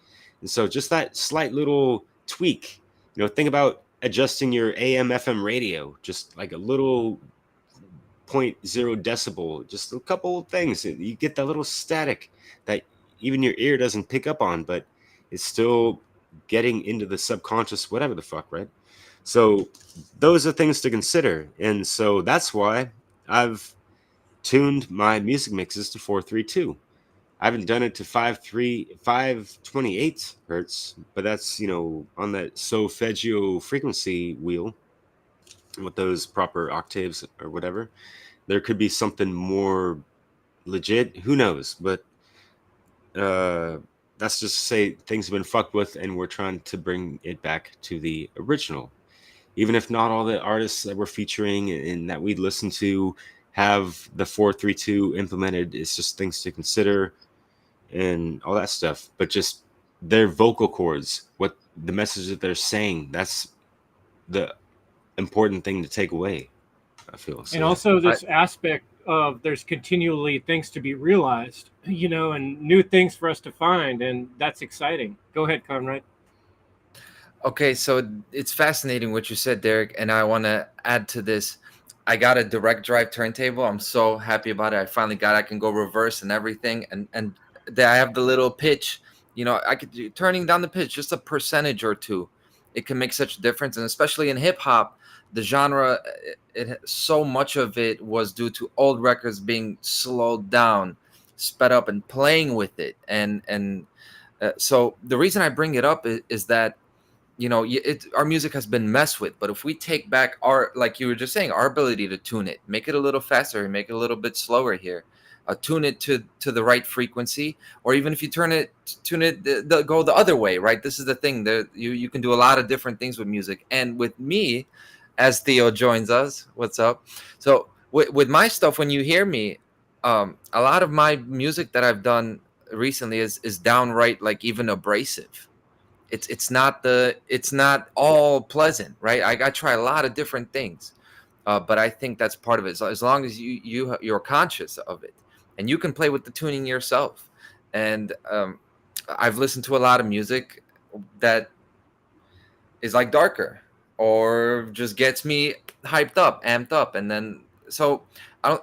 and so just that slight little tweak, think about adjusting your AM FM radio, just like a little 0.0 decibel, just a couple of things, you get that little static that even your ear doesn't pick up on, but it's still getting into the subconscious, whatever the fuck, right? So those are things to consider. And so that's why I've tuned my music mixes to 432. I haven't done it to 528 hertz, but that's, on that solfeggio frequency wheel with those proper octaves or whatever. There could be something more legit. Who knows? But uh, that's just to say things have been fucked with, and we're trying to bring it back to the original. Even if not all the artists that we're featuring and that we listen to have the 432 implemented, it's just things to consider and all that stuff. But just their vocal cords, what the message that they're saying, that's the important thing to take away, I feel. So And yeah. also this aspect of there's continually things to be realized, and new things for us to find, and that's exciting. Go ahead, Conrad. Okay, so it's fascinating what you said, Derek, and I want to add to this. I got a direct drive turntable. I'm so happy about it. I finally got. I can go reverse and everything, and I have the little pitch. I could turning down the pitch just a percentage or two. It can make such a difference, and especially in hip hop, the genre. So much of it was due to old records being slowed down, sped up, and playing with it, and so the reason I bring it up is that our music has been messed with, but if we take back our, like you were just saying, our ability to tune it, make it a little faster, make it a little bit slower here, tune it to the right frequency, or even if you tune it go the other way, right? This is the thing that you can do a lot of different things with music. And with me, as Theo joins us, what's up? So with my stuff, when you hear me, a lot of my music that I've done recently is downright like even abrasive. It's not all pleasant, right? I try a lot of different things, but I think that's part of it. So as long as you're conscious of it, and you can play with the tuning yourself. And I've listened to a lot of music that is like darker, or just gets me hyped up, amped up, and then so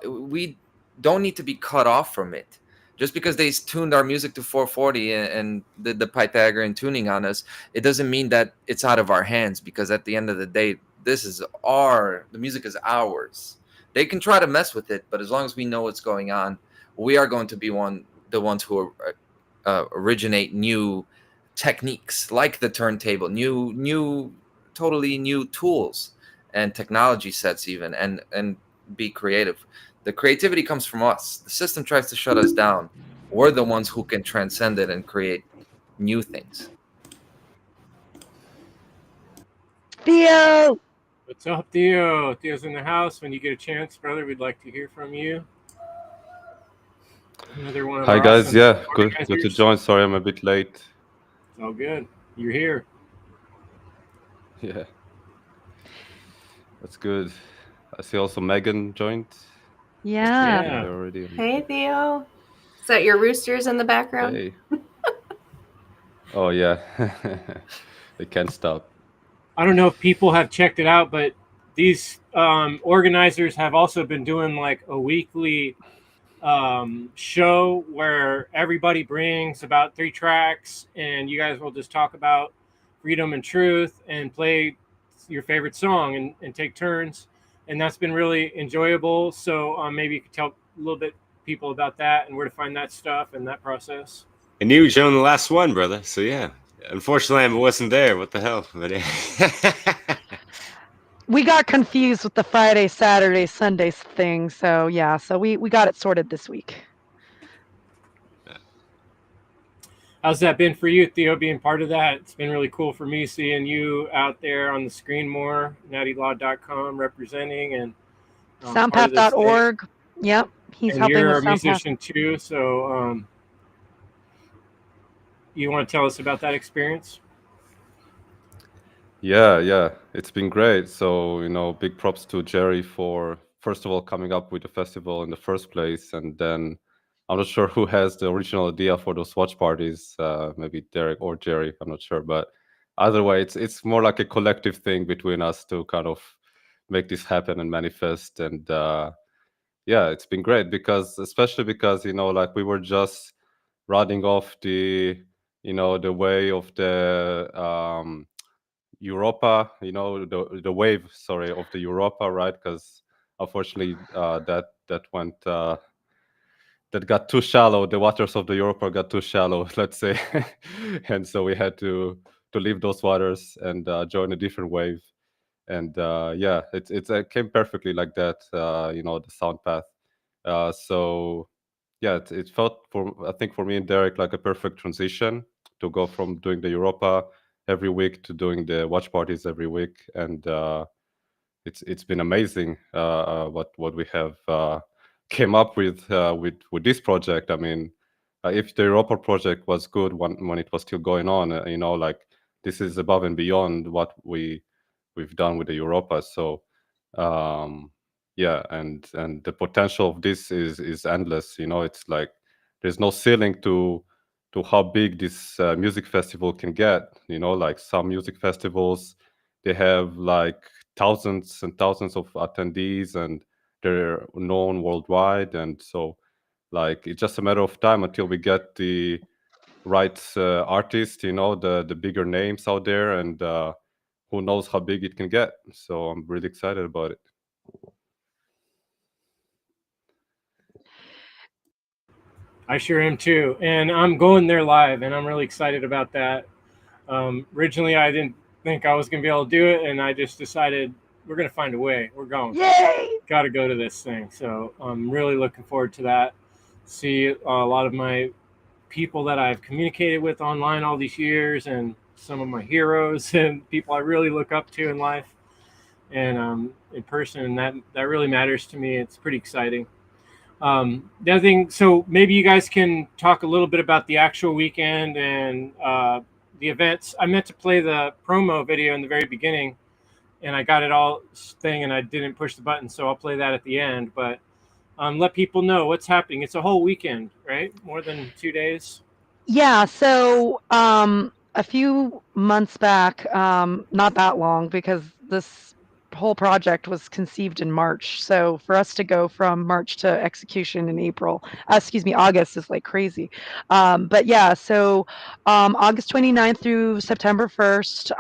we don't need to be cut off from it. Just because they tuned our music to 440 and did the Pythagorean tuning on us, it doesn't mean that it's out of our hands, because at the end of the day, the music is ours. They can try to mess with it, but as long as we know what's going on, we are going to be the ones who originate new techniques like the turntable, totally new tools and technology sets, even, and be creative. The creativity comes from us. The system tries to shut us down. We're the ones who can transcend it and create new things. Theo! What's up, Theo? Theo's in the house. When you get a chance, brother, we'd like to hear from you. Another one of Hi our guys, awesome yeah, good to organizers. join. Sorry, I'm a bit late. It's all good. You're here. Yeah, that's good. I see also Megan joined. Yeah. Yeah. They're already. Hey, Theo. Is that your roosters in the background? Hey. Oh yeah, they can't stop. I don't know if people have checked it out, but these organizers have also been doing like a weekly show where everybody brings about 3 tracks, and you guys will just talk about freedom and truth and play your favorite song and take turns. And that's been really enjoyable. So maybe you could tell a little bit people about that and where to find that stuff and that process. And you was on the last one, brother. So yeah. Unfortunately, I wasn't there. What the hell? But We got confused with the Friday, Saturday, Sundays thing. So yeah, so we got it sorted this week. How's that been for you, Theo, being part of that? It's been really cool for me seeing you out there on the screen more, nattylaw.com representing, and SoundPath.org. Yep, he's and helping you're with a SoundPath. musician too, so you want to tell us about that experience? Yeah, it's been great. So, big props to Jerry for, first of all, coming up with the festival in the first place. And then I'm not sure who has the original idea for those watch parties, maybe Derek or Jerry, I'm not sure. But either way, it's more like a collective thing between us to kind of make this happen and manifest. And yeah, it's been great especially because, like we were just running off the way of the Europa, the wave, sorry, of the Europa, right? Because unfortunately, that went that got too shallow. The waters of the Europa got too shallow, let's say, and so we had to leave those waters and join a different wave. And yeah, it came perfectly like that. The SoundPath. So yeah, it felt I think for me and Derek like a perfect transition to go from doing the Europa every week to doing the watch parties every week, and it's been amazing what we have came up with this project. I mean, if the Europa project was good when it was still going on, like this is above and beyond what we've done with the Europa. So yeah, and the potential of this is endless. It's like there's no ceiling to how big this music festival can get. Like some music festivals, they have like thousands and thousands of attendees, and they're known worldwide. And so, like, it's just a matter of time until we get the right artists, the bigger names out there, and who knows how big it can get. So I'm really excited about it. I sure am too, and I'm going there live, and I'm really excited about that. Originally, I didn't think I was going to be able to do it, and I just decided we're going to find a way. We're going. Yay! Got to go to this thing. So I'm really looking forward to that. See a lot of my people that I've communicated with online all these years, and some of my heroes and people I really look up to in life, and in person, and that really matters to me. It's pretty exciting. The other thing, so maybe you guys can talk a little bit about the actual weekend and the events. I meant to play the promo video in the very beginning, and I got it all thing, and I didn't push the button, so I'll play that at the end. But let people know what's happening. It's a whole weekend, right? More than 2 days. Yeah, so a few months back, not that long, because this whole project was conceived in March. So for us to go from March to execution in August is like crazy. But yeah, so August 29th through September 1st.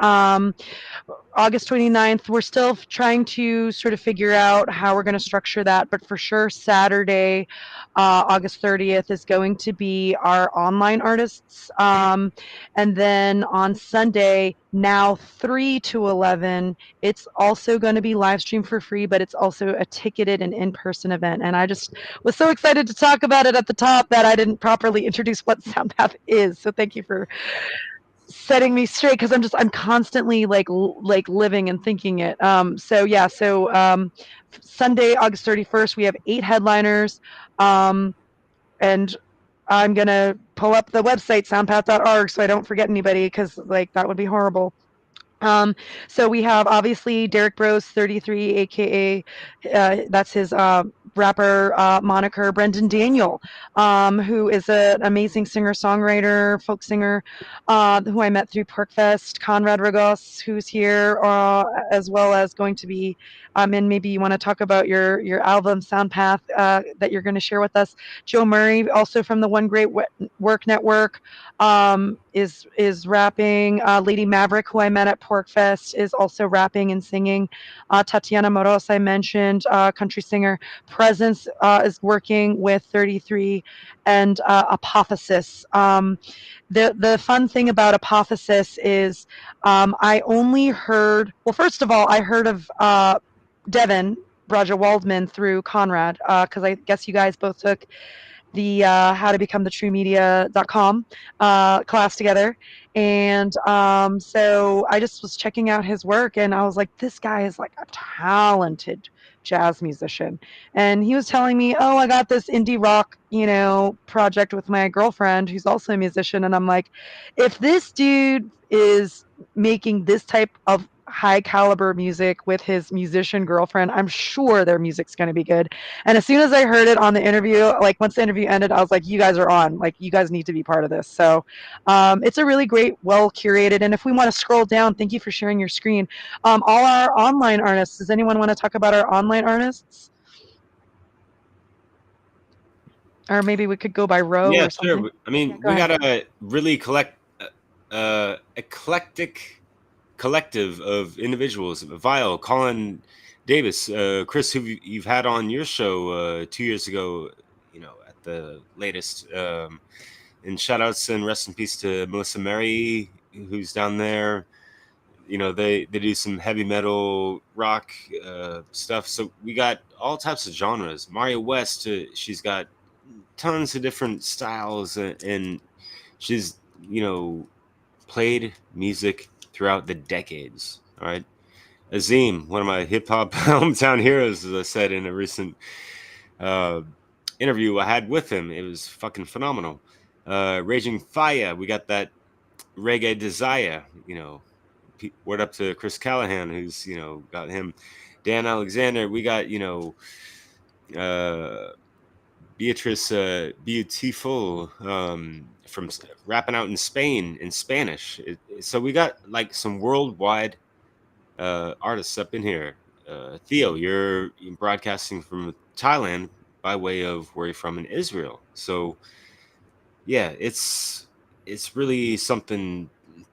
August 29th, we're still trying to sort of figure out how we're going to structure that, but for sure Saturday, August 30th is going to be our online artists. And then on Sunday, now 3 to 11, it's also going to be live streamed for free, but it's also a ticketed and in-person event. And I just was so excited to talk about it at the top that I didn't properly introduce what SoundPath is. So thank you for setting me straight, because I'm constantly like living and thinking it. So Sunday, August 31st, we have 8 headliners, and I'm gonna pull up the website soundpath.org so I don't forget anybody, because like that would be horrible. So we have obviously Derek Bros 33, aka that's his rapper moniker. Brendan Daniel, who is an amazing singer-songwriter, folk singer, who I met through PorkFest. Conrad Ragos, who's here, as well as going to be, and maybe you want to talk about your album SoundPath that you're going to share with us. Joe Murray, also from the One Great Work Network, is rapping. Lady Maverick, who I met at PorkFest, is also rapping and singing. Tatiana Moros, I mentioned, country singer. Presence is working with 33, and Apophysis. The fun thing about Apophysis is I only heard, well, first of all, I heard of Devin Roger Waldman through Conrad, because I guess you guys both took the how to become the truemedia.com class together. And so I just was checking out his work, and I was like, this guy is like a talented jazz musician. And he was telling me, oh, I got this indie rock, project with my girlfriend who's also a musician. And I'm like, if this dude is making this type of high caliber music with his musician girlfriend, I'm sure their music's going to be good. And as soon as I heard it on the interview, like once the interview ended, I was like, you guys are on, like you guys need to be part of this. So it's a really great, well curated. And if we want to scroll down, thank you for sharing your screen. All our online artists, does anyone want to talk about our online artists? Or maybe we could go by row Yeah, or something. sure. I mean, go we ahead. got a really eclectic collective of individuals. Vile, Colin Davis, Chris, who you've had on your show 2 years ago, the latest. And shout outs and rest in peace to Melissa Mary, who's down there. You know, they do some heavy metal rock stuff. So we got all types of genres. Mario West, she's got tons of different styles, and she's, you know, played music throughout the decades. All right. Azim, one of my hip hop hometown heroes, as I said in a recent interview I had with him. It was fucking phenomenal. Raging Fire, we got that reggae desire, you know. Word up to Chris Callahan, who's, you know, got him. Dan Alexander, we got, you know, Beatrice Beautiful from rapping out in Spain in Spanish. So we got like some worldwide artists up in here. Theo, you're broadcasting from Thailand by way of where you're from in Israel. So yeah, it's really something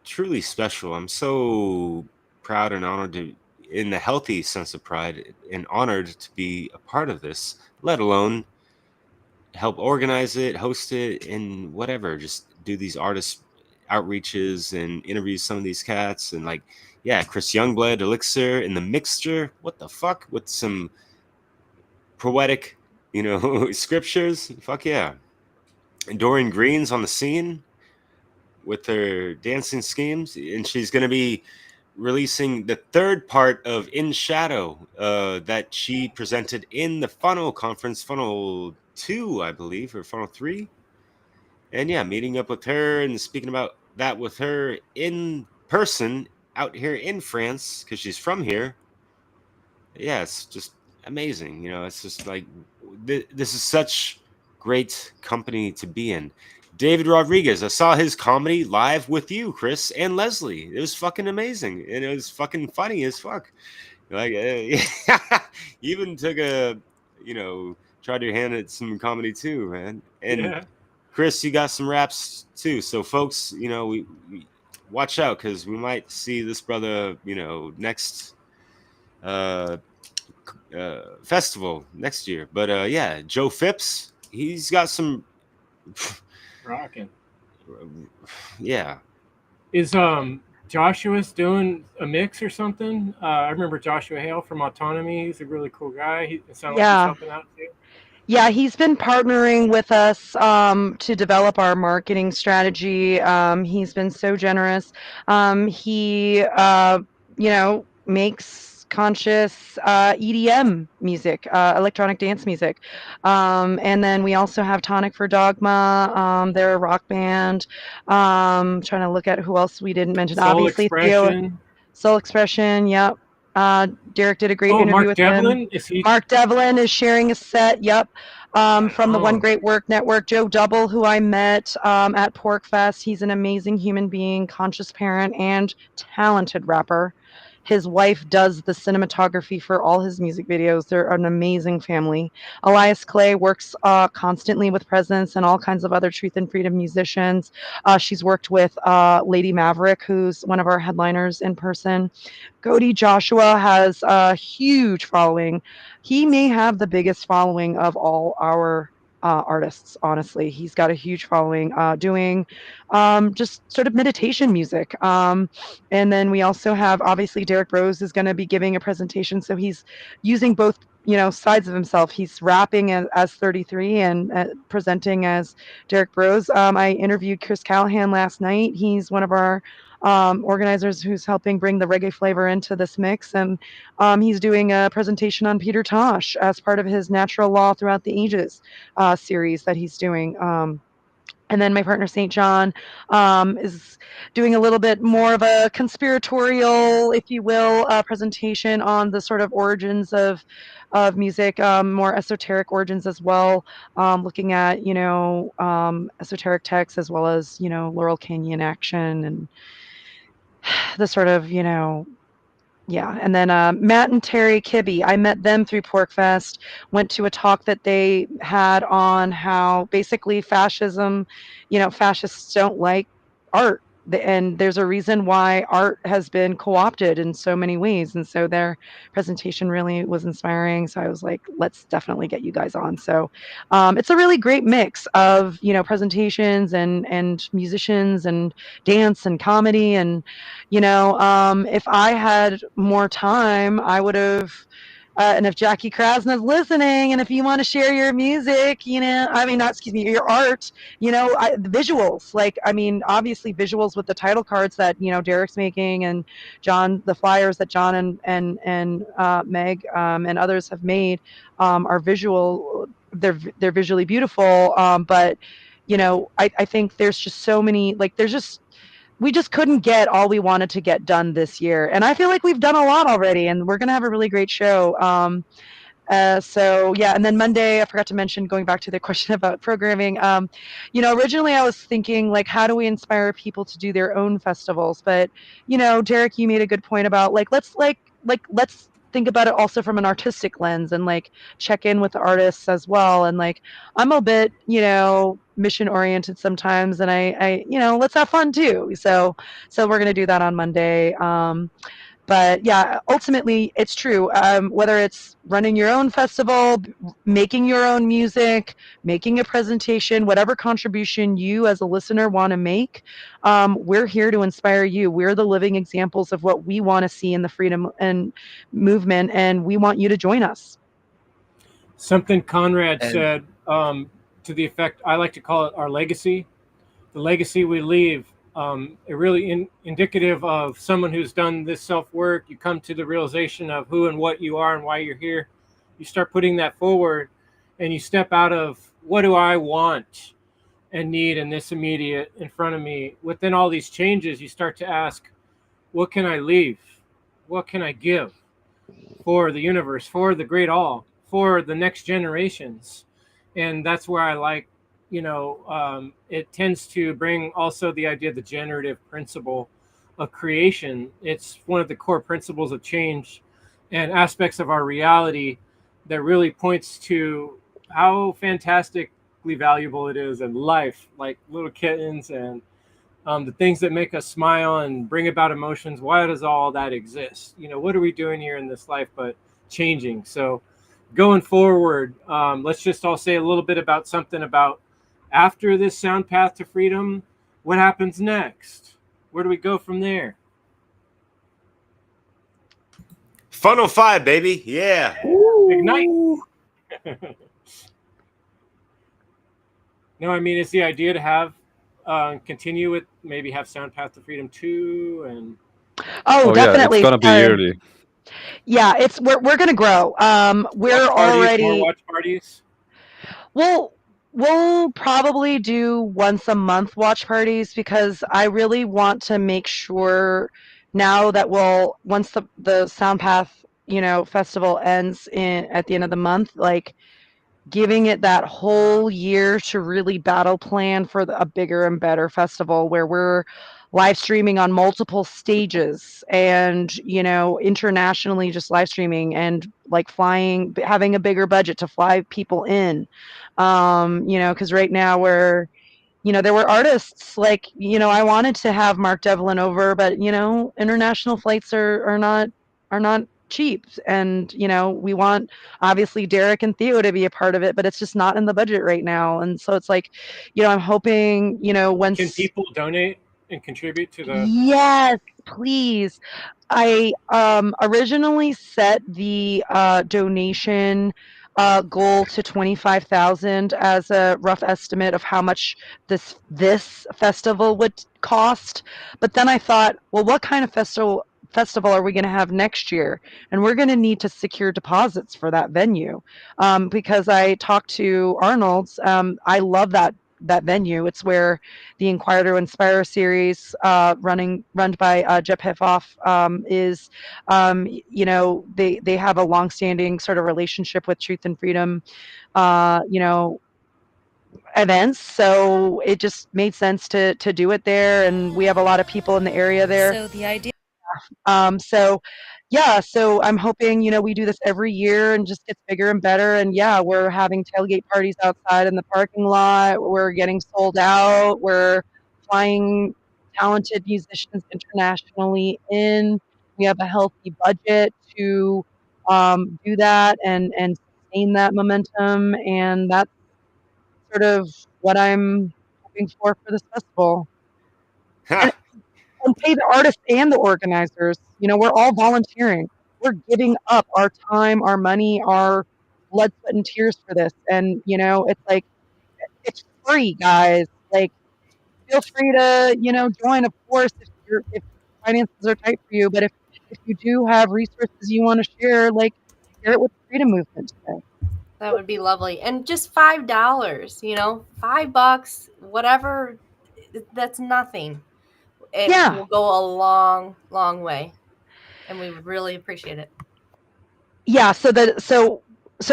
truly special. I'm so proud and honored to, in the healthy sense of pride, and honored to be a part of this, let alone help organize it, host it, and whatever. Just do these artist outreaches and interview some of these cats. And like, yeah, Chris Youngblood, Elixir, and the Mixture. What the fuck? With some poetic, you know, scriptures. Fuck yeah. And Dorian Green's on the scene with her dancing schemes, and she's going to be releasing the third part of In Shadow that she presented in the Funnel Conference, Funnel 2, I believe, or Funnel 3. And yeah, meeting up with her and speaking about that with her in person out here in France, because she's from here. Yeah, it's just amazing. You know, it's just like, this is such great company to be in. David Rodriguez, I saw his comedy live with you, Chris, and Leslie. It was fucking amazing, and it was fucking funny as fuck. Like, you even took a, you know, tried your hand at some comedy too, man. And Yeah. Chris, you got some raps too. So folks, you know, we watch out, because we might see this brother, you know, next festival next year. But yeah, Joe Phipps, he's got some Rocking. yeah. Is Joshua's doing a mix or something? I remember Joshua Hale from Autonomy. He's a really cool guy. It sounds like he's Yeah. helping out too. Yeah, he's been partnering with us to develop our marketing strategy. He's been so generous. He, you know, makes conscious EDM music, electronic dance music. And then we also have Tonic for Dogma. They're a rock band. Trying to look at who else we didn't mention. Soul Obviously, Theo, Expression. Soul Expression. Yep. Derek did a great Oh, interview Mark with him. Devlin. Is he? Mark Devlin is sharing a set. Yep. From the One Oh, Great Work Network. Joe Double, who I met at Pork Fest. He's an amazing human being, conscious parent, and talented rapper. His wife does the cinematography for all his music videos. They're an amazing family. Elias Clay works constantly with Presence and all kinds of other Truth and Freedom musicians. She's worked with Lady Maverick, who's one of our headliners in person. Cody Joshua has a huge following. He may have the biggest following of all our artists, honestly. He's got a huge following doing just sort of meditation music. And then we also have, obviously, Derek Rose is going to be giving a presentation. So he's using both, you know, sides of himself. He's rapping as 33 and presenting as Derek Rose. I interviewed Chris Callahan last night. He's one of our organizers who's helping bring the reggae flavor into this mix. And he's doing a presentation on Peter Tosh as part of his Natural Law Throughout the Ages series that he's doing. And then my partner, St. John, is doing a little bit more of a conspiratorial, if you will, presentation on the sort of origins of music, more esoteric origins as well, looking at, you know, esoteric texts as well as, you know, Laurel Canyon action and the sort of, you know, yeah. And then Matt and Terry Kibbe, I met them through Porkfest, went to a talk that they had on how basically fascism, you know, fascists don't like art. and there's a reason why art has been co-opted in so many ways. And so their presentation really was inspiring. So I was like, let's definitely get you guys on. So it's a really great mix of, presentations and musicians and dance and comedy. And, if I had more time, I would have. And if Jackie Krasna's listening, and if you want to share your music, not, excuse me, your art, the visuals, obviously visuals with the title cards that, Derek's making, and John, the flyers that John and Meg and others have made are visual. They're visually beautiful. But, I think there's just so many, we just couldn't get all we wanted to get done this year. And I feel like we've done a lot already, and we're going to have a really great show. So yeah, and then Monday, I forgot to mention, going back to the question about programming, originally I was thinking, like, how do we inspire people to do their own festivals? But, Derek, you made a good point about let's think about it also from an artistic lens, and check in with the artists as well. And I'm a bit, mission oriented sometimes, and I let's have fun too. So we're going to do that on Monday. But yeah, ultimately it's true. Whether it's running your own festival, making your own music, making a presentation, whatever contribution you as a listener want to make, we're here to inspire you. We're the living examples of what we want to see in the freedom and movement, and we want you to join us. Something Conrad said to the effect, I like to call it our legacy. The legacy we leave, really indicative of someone who's done this self-work. You come to the realization of who and what you are and why you're here. You start putting that forward, and you step out of what do I want and need in this immediate in front of me. Within all these changes, you start to ask, what can I leave? What can I give for the universe, for the great all, for the next generations? And that's where I like, it tends to bring also the idea of the generative principle of creation. It's one of the core principles of change and aspects of our reality that really points to how fantastically valuable it is in life, like little kittens and the things that make us smile and bring about emotions. Why does all that exist? What are we doing here in this life but changing? So going forward, let's just all say a little bit about something about after this SoundPath to Freedom. What happens next? Where do we go from there? Funnel 5, baby. Yeah. Ignite. No, I mean, it's the idea to have continue with, maybe have SoundPath to Freedom 2 and definitely. Yeah, it's gonna be yearly. Yeah, we're gonna grow. We're already more watch parties. We'll probably do once a month watch parties, because I really want to make sure now that once the SoundPath festival ends at the end of the month, giving it that whole year to really battle plan for a bigger and better festival, where we're live streaming on multiple stages, and internationally just live streaming, and flying, having a bigger budget to fly people in, because right now there were artists I wanted to have Mark Devlin over, but international flights are not cheap, and we want obviously Derek and Theo to be a part of it, but it's just not in the budget right now. And so it's I'm hoping once Can people donate and contribute to the Yes, please. I originally set the donation goal to 25,000 as a rough estimate of how much this festival would cost. But then I thought, well, what kind of festival are we going to have next year? And we're going to need to secure deposits for that venue, because I talked to Arnold's. I love that venue. It's where the Inquire to Inspire series, run by Jep Heffoff, is. They have a longstanding sort of relationship with Truth and Freedom, events. So it just made sense to do it there, and we have a lot of people in the area there. So the idea. So yeah, so I'm hoping, we do this every year and just gets bigger and better. And yeah, we're having tailgate parties outside in the parking lot. We're getting sold out. We're flying talented musicians internationally in. We have a healthy budget to do that and sustain that momentum, and that's sort of what I'm hoping for this festival. And, Ha! and pay the artists and the organizers. We're all volunteering. We're giving up our time, our money, our blood, sweat, and tears for this. And it's like it's free, guys. Like, feel free to join, of course, if finances are tight for you. But if you do have resources you want to share, like, share it with the freedom movement today. That would be lovely. And just $5, $5, whatever, that's nothing. It Yeah. will go a long, long way. And we would really appreciate it. Yeah, so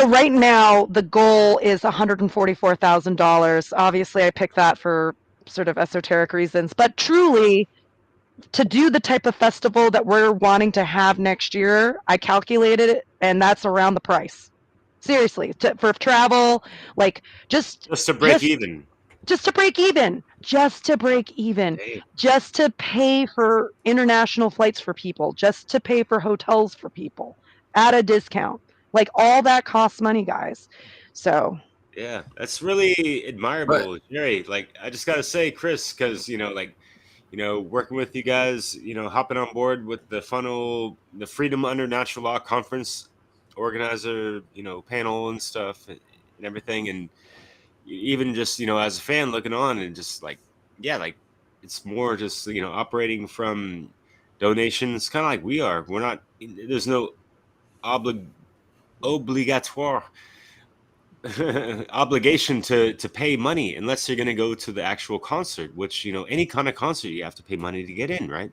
right now the goal is $144,000. Obviously, I picked that for sort of esoteric reasons, but truly, to do the type of festival that we're wanting to have next year, I calculated it, and that's around the price. Seriously, for travel, like Just to break even. just to break even, Hey, just to pay for international flights for people, just to pay for hotels for people at a discount. Like, all that costs money, guys. So yeah, that's really But admirable, Jerry. Like, I just gotta say, Chris, because working with you guys, hopping on board with the Freedom Under Natural Law Conference organizer, panel and stuff and everything, and even just as a fan looking on and just like, yeah, like it's more just operating from donations, kind of like we are. We're not. There's no obligatoire obligation to pay money unless you're going to go to the actual concert, which any kind of concert you have to pay money to get in, right?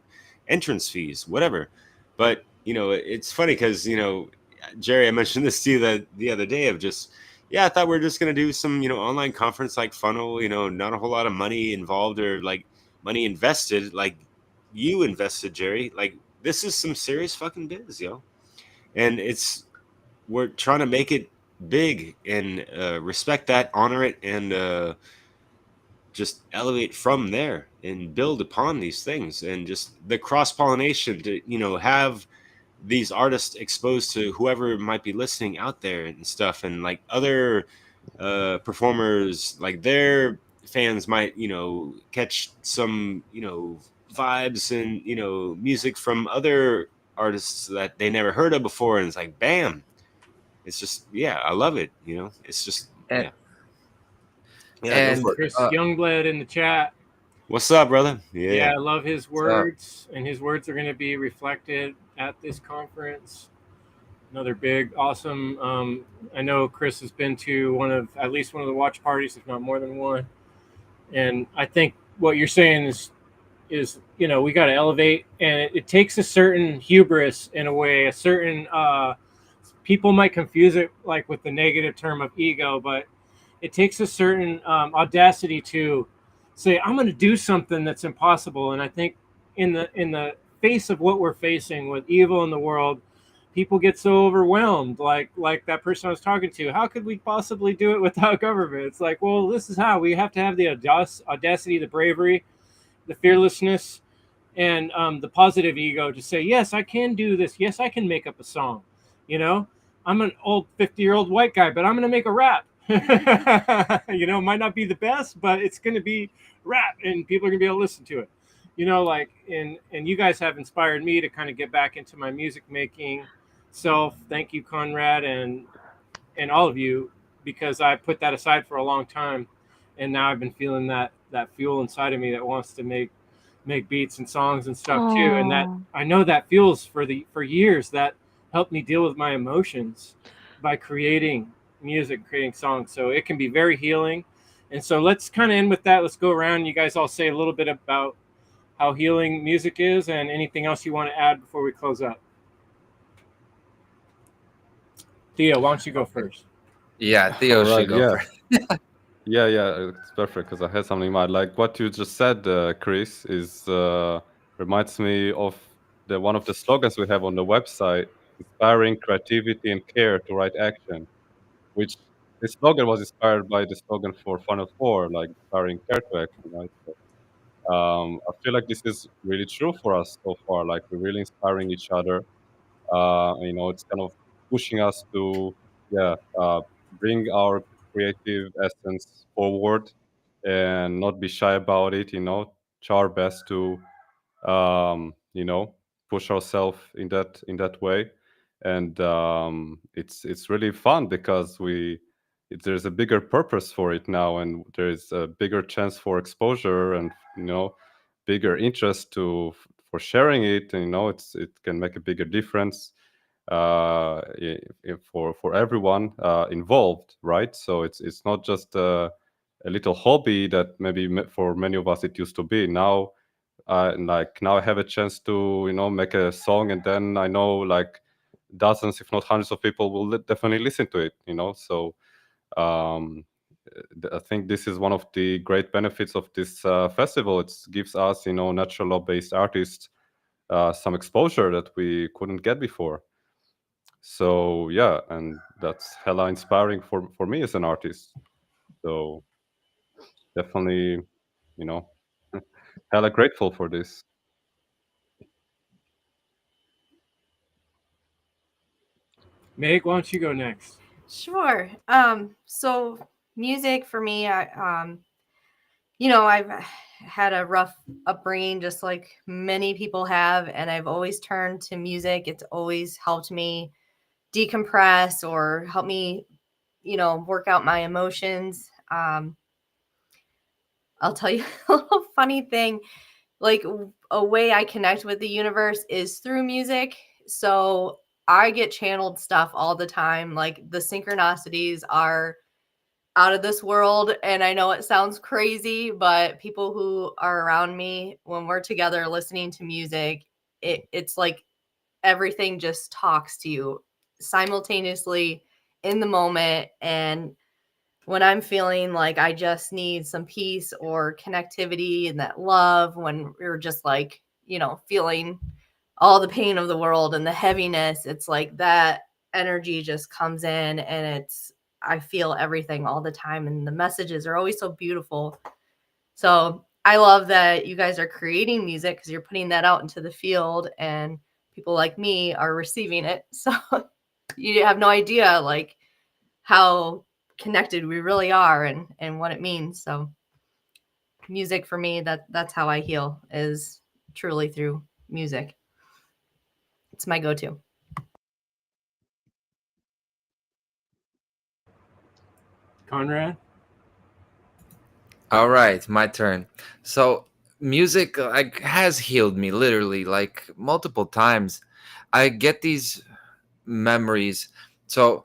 Entrance fees, whatever. But it's funny because Jerry, I mentioned this to you the other day of just, yeah, I thought we are just going to do some online conference like funnel, not a whole lot of money involved or like money invested like you invested, Jerry. Like, this is some serious fucking biz, yo. And we're trying to make it big and respect that, honor it, and just elevate from there and build upon these things, and just the cross pollination to have these artists exposed to whoever might be listening out there and stuff, and like other performers, like their fans might catch some vibes and music from other artists that they never heard of before, and it's like, bam, it's just, yeah, I love it. It's just, and yeah, yeah. Go and for it. Chris Youngblood in the chat. What's up, brother? Yeah, Yeah, I love his so words, and his words are going to be reflected at this conference. Another big, awesome. I know Chris has been to at least one of the watch parties, if not more than one. And I think what you're saying is we got to elevate, and it takes a certain hubris in a way, a certain people might confuse it like with the negative term of ego, but it takes a certain audacity to say, I'm going to do something that's impossible. And I think in the face of what we're facing with evil in the world, people get so overwhelmed, like that person I was talking to. How could we possibly do it without government? It's like, well, this is how. We have to have the audacity, the bravery, the fearlessness, and the positive ego to say, yes, I can do this. Yes, I can make up a song. I'm an old 50-year-old white guy, but I'm going to make a rap. Might not be the best, but it's going to be rap, and people are going to be able to listen to it. And you guys have inspired me to kind of get back into my music making self. Thank you, Conrad, and all of you, because I put that aside for a long time, and now I've been feeling that fuel inside of me that wants to make beats and songs and stuff too. And that I know that feels for years that helped me deal with my emotions by creating music, creating songs. So it can be very healing. And so let's kind of end with that. Let's go around. You guys all say a little bit about how healing music is, and anything else you want to add before we close up. Theo, why don't you go first? Yeah, Theo should go yeah. first. Yeah, it's perfect because I had something in mind. Like what you just said, Chris, reminds me of one of the slogans we have on the website: inspiring creativity and care to right action. Which this slogan was inspired by the slogan for Funnel 4, like inspiring care to action, right? So I feel like this is really true for us so far. Like we're really inspiring each other. It's kind of pushing us to, yeah, bring our creative essence forward and not be shy about it. Try our best to, um, you know, push ourselves in that way, and it's really fun because there's a bigger purpose for it now, and there's a bigger chance for exposure and bigger interest for sharing it. And it can make a bigger difference for everyone involved, right? So it's not just a little hobby that maybe for many of us it used to be. Now I have a chance to make a song, and then I know like dozens, if not hundreds, of people will definitely listen to it. So um, I think this is one of the great benefits of this festival. It gives us, natural law-based artists some exposure that we couldn't get before. So yeah, and that's hella inspiring for me as an artist. So definitely, you know, hella grateful for this. Meg, why don't you go next? Sure. So music for me, I've had a rough upbringing, just like many people have, and I've always turned to music. It's always helped me decompress or help me, work out my emotions. I'll tell you a little funny thing. Like a way I connect with the universe is through music. So I get channeled stuff all the time. Like the synchronicities are out of this world. And I know it sounds crazy, but people who are around me when we're together listening to music, it's like everything just talks to you simultaneously in the moment. And when I'm feeling like I just need some peace or connectivity and that love, when we're just like, feeling all the pain of the world and the heaviness, it's like that energy just comes in, and I feel everything all the time. And the messages are always so beautiful. So I love that you guys are creating music because you're putting that out into the field, and people like me are receiving it. So you have no idea like how connected we really are, and what it means. So music for me, that's how I heal, is truly through music. It's my go-to. Conrad? All right, my turn. So music like has healed me literally like multiple times. I get these memories. So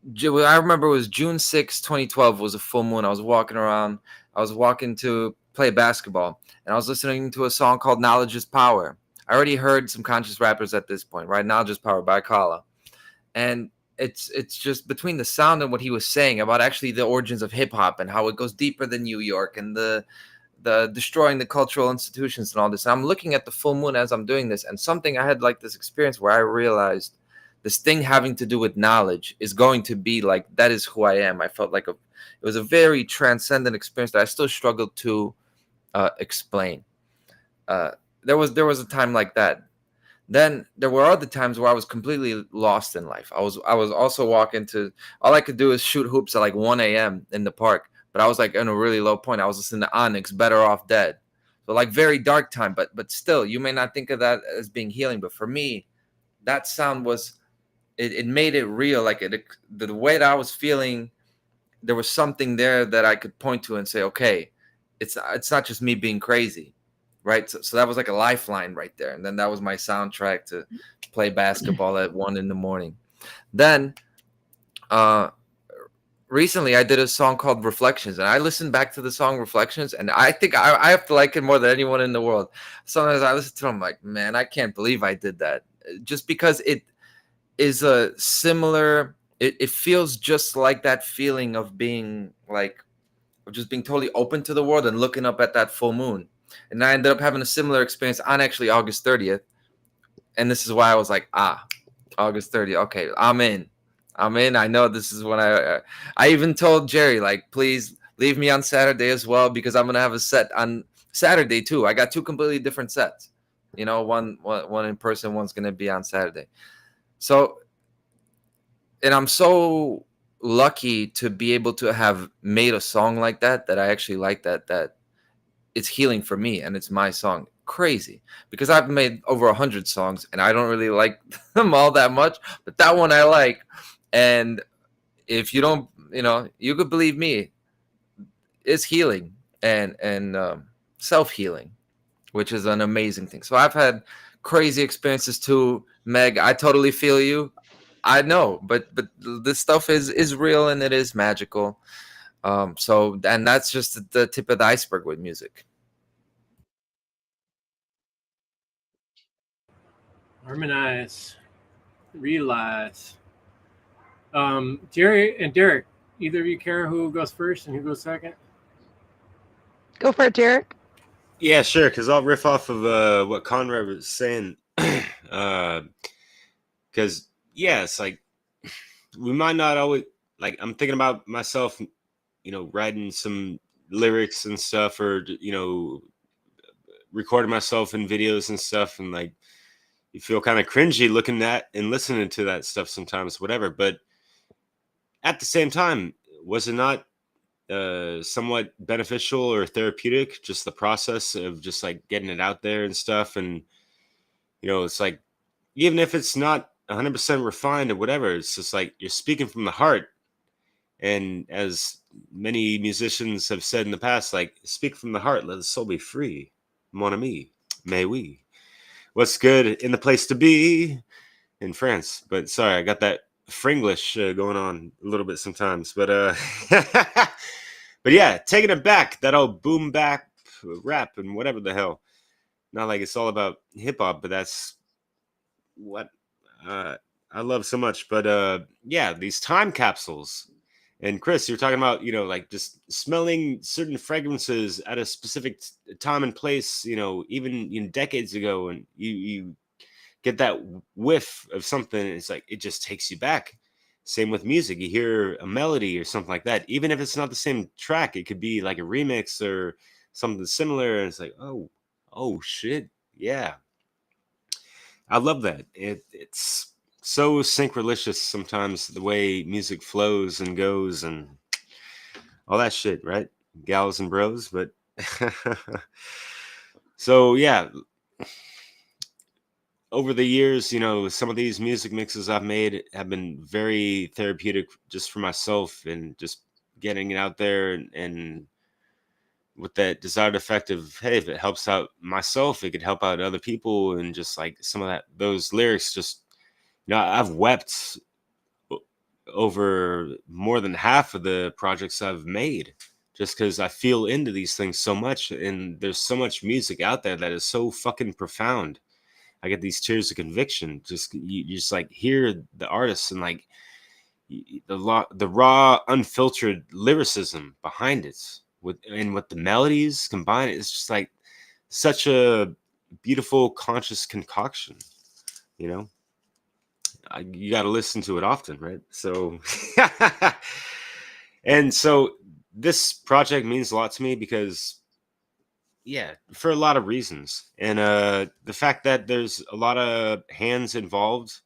I remember it was June 6, 2012 was a full moon. I was walking around. I was walking to play basketball, and I was listening to a song called Knowledge is Power. I already heard some conscious rappers at this point, right? Knowledge is Power by Kala. And it's just between the sound and what he was saying about actually the origins of hip hop and how it goes deeper than New York and the destroying the cultural institutions and all this. And I'm looking at the full moon as I'm doing this, and something I had like this experience where I realized this thing having to do with knowledge is going to be like that is who I am. I felt like it was a very transcendent experience that I still struggle to explain. There was a time like that. Then there were other times where I was completely lost in life. I was also walking to, all I could do is shoot hoops at like 1 a.m. in the park. But I was like in a really low point. I was listening to Onyx, Better Off Dead. So like very dark time, but still, you may not think of that as being healing. But for me, that sound was it made it real. Like the way that I was feeling, there was something there that I could point to and say, okay, it's not just me being crazy. Right. So that was like a lifeline right there. And then that was my soundtrack to play basketball at 1 a.m. Then recently I did a song called Reflections, and I listened back to the song Reflections, and I think I have to like it more than anyone in the world. Sometimes I listen to it, I'm like, man, I can't believe I did that. Just because it is a similar, it feels just like that feeling of being like, of just being totally open to the world and looking up at that full moon. And I ended up having a similar experience on actually August 30th. And this is why I was like, August 30th. Okay, I'm in. I know this is when I even told Jerry, like, please leave me on Saturday as well, because I'm gonna have a set on Saturday too. I got 2 completely different sets. You know, one in person, one's gonna be on Saturday. So, and I'm so lucky to be able to have made a song like that I actually like, that it's healing for me and it's my song. Crazy, because I've made over 100 songs and I don't really like them all that much, but that one I like. And if you don't, you could believe me, it's healing and self-healing, which is an amazing thing. So I've had crazy experiences too, Meg. I totally feel you. I know, but this stuff is real and it is magical. So, and that's just the tip of the iceberg with music. Harmonize, realize. Jerry and Derek, either of you care who goes first and who goes second? Go for it, Derek. Yeah, sure. Because I'll riff off of what Conrad was saying. Because it's like we might not always, like, I'm thinking about myself, writing some lyrics and stuff, or recording myself in videos and stuff, and like you feel kind of cringy looking at and listening to that stuff sometimes, whatever. But at the same time, was it not somewhat beneficial or therapeutic, just the process of just like getting it out there and stuff? And it's like, even if it's not 100% refined or whatever, it's just like you're speaking from the heart. And as many musicians have said in the past, like, speak from the heart, let the soul be free. Mon ami, may we. What's good in the place to be in France? But sorry, I got that Fringlish going on a little bit sometimes. But but yeah, taking it back, that old boom bap rap and whatever the hell. Not like it's all about hip hop, but that's what I love so much. But yeah, these time capsules. And Chris, you're talking about, like just smelling certain fragrances at a specific time and place, even decades ago, and you get that whiff of something, and it's like it just takes you back. Same with music. You hear a melody or something like that, even if it's not the same track, it could be like a remix or something similar, and it's like, oh shit, yeah. I love that. It's so synchronicious sometimes, the way music flows and goes and all that shit, right? Gals and bros. But so yeah, over the years, some of these music mixes I've made have been very therapeutic just for myself, and just getting it out there, and with that desired effect of, hey, if it helps out myself, it could help out other people. And just like some of those lyrics, just I've wept over more than half of the projects I've made, just because I feel into these things so much, and there's so much music out there that is so fucking profound. I get these tears of conviction. Just you just like hear the artists, and like the raw, unfiltered lyricism behind it, with the melodies combined. It's just like such a beautiful, conscious concoction. You got to listen to it often, right? So, and so this project means a lot to me because, yeah, for a lot of reasons. And the fact that there's a lot of hands involved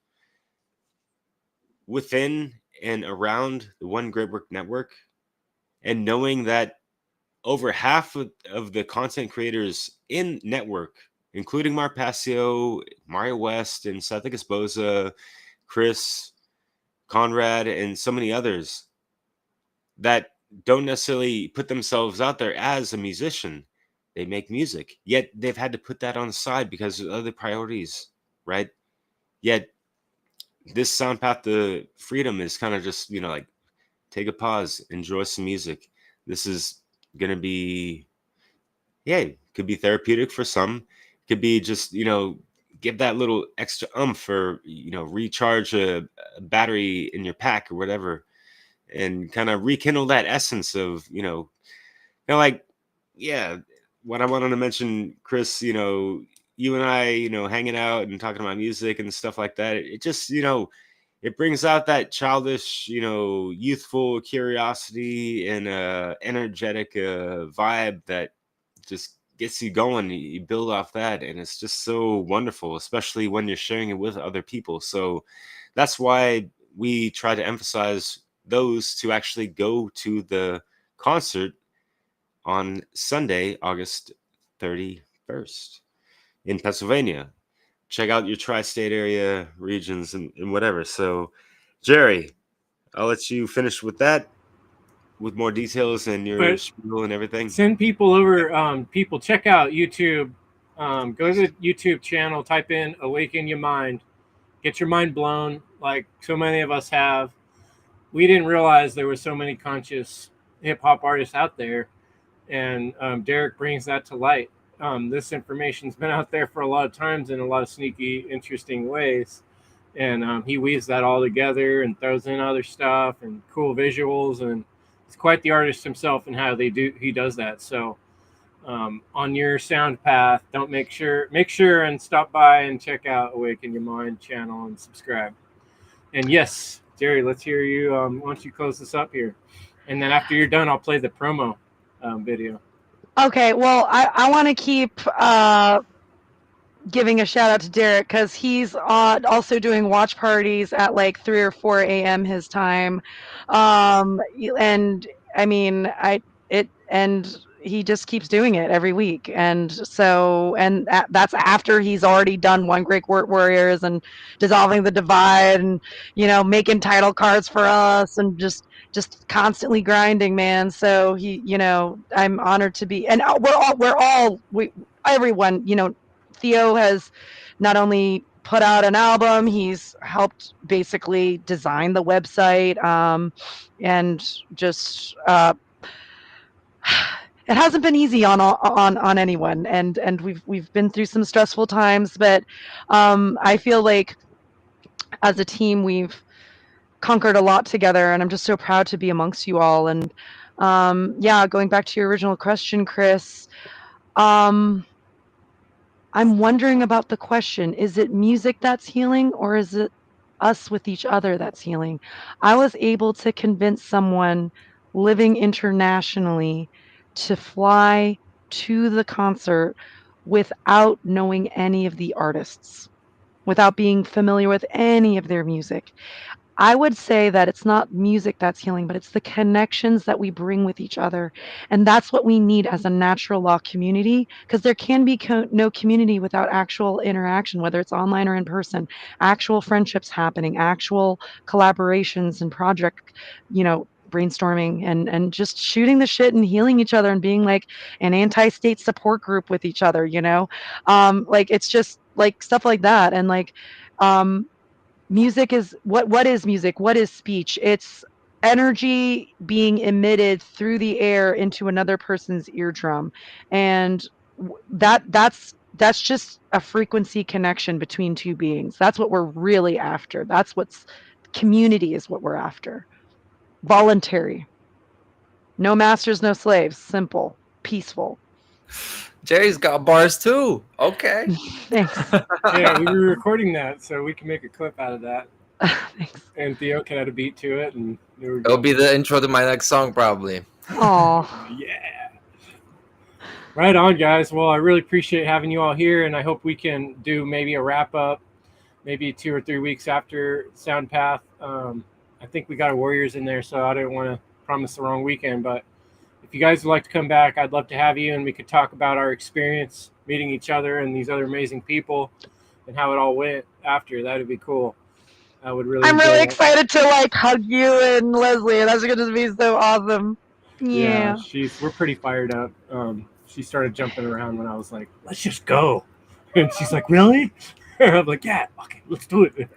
within and around the One Great Work Network, and knowing that over half of the content creators in network, including Mark Passio, Mario West, and Seth Esposa, Chris, Conrad, and so many others, that don't necessarily put themselves out there as a musician. They make music, yet they've had to put that on the side because of other priorities, right? Yet this SoundPath to Freedom is kind of just, like, take a pause, enjoy some music. This is going to be, yeah, could be therapeutic for some. Could be just, give that little extra oomph, or, recharge a battery in your pack or whatever, and kind of rekindle that essence of, like, yeah, what I wanted to mention, Chris, you and I, hanging out and talking about music and stuff like that. It just, it brings out that childish, youthful curiosity and energetic vibe that just gets you going. You build off that, and it's just so wonderful, especially when you're sharing it with other people. So that's why we try to emphasize those to actually go to the concert on Sunday, August 31st in Pennsylvania. Check out your tri-state area regions and whatever. So, Jerry, I'll let you finish with that, with more details and your But spiel and everything. send people over. People, check out YouTube. Go to the YouTube channel. Type in "Awaken Your Mind." Get your mind blown, like so many of us have. We didn't realize there were so many conscious hip hop artists out there, and Derek brings that to light. This information's been out there for a lot of times in a lot of sneaky, interesting ways, and he weaves that all together and throws in other stuff and cool visuals, and he's quite the artist himself in how he does that. So on your SoundPath, make sure and stop by and check out Awaken Your Mind channel and subscribe. And yes, Jerry, let's hear you. Why don't you close this up here, and then after you're done, I'll play the promo video. Okay, well, I want to keep giving a shout out to Derek because he's also doing watch parties at like 3 or 4 a.m. his time, and I mean, and he just keeps doing it every week, and so that's after he's already done One Great Warriors and Dissolving the Divide, and making title cards for us, and just constantly grinding, man. So I'm honored to be, and everyone, Theo has not only put out an album, he's helped basically design the website, and just it hasn't been easy on anyone, and we've been through some stressful times, but I feel like as a team we've conquered a lot together, and I'm just so proud to be amongst you all. And going back to your original question, Chris, I'm wondering about the question, is it music that's healing, or is it us with each other that's healing? I was able to convince someone living internationally to fly to the concert without knowing any of the artists, without being familiar with any of their music. I would say that it's not music that's healing, but it's the connections that we bring with each other. And that's what we need as a natural law community, because there can be no community without actual interaction, whether it's online or in person, actual friendships happening, actual collaborations and project, brainstorming, and just shooting the shit and healing each other and being like an anti-state support group with each other, like it's just like stuff like that. And like, music is what is music? What is speech? It's energy being emitted through the air into another person's eardrum, and that's just a frequency connection between two beings. That's what we're really after. That's what's community is what we're after. Voluntary. No masters, no slaves. Simple, peaceful. Jerry's got bars too. Okay. Thanks. Yeah, we were recording that, so we can make a clip out of that. Thanks. And Theo can add a beat to it, and there we go. It'll be the intro to my next song, probably. Oh. Yeah. Right on, guys. Well, I really appreciate having you all here, and I hope we can do maybe a wrap up, maybe 2 or 3 weeks after SoundPath. I think we got our Warriors in there, so I don't want to promise the wrong weekend, but if you guys would like to come back, I'd love to have you, and we could talk about our experience meeting each other and these other amazing people and how it all went after. That would be cool. I would really. I'm really excited to like hug you and Leslie. That's going to be so awesome. Yeah. We're pretty fired up. She started jumping around when I was like, "Let's just go," and she's like, "Really?" I'm like, "Yeah, okay, let's do it."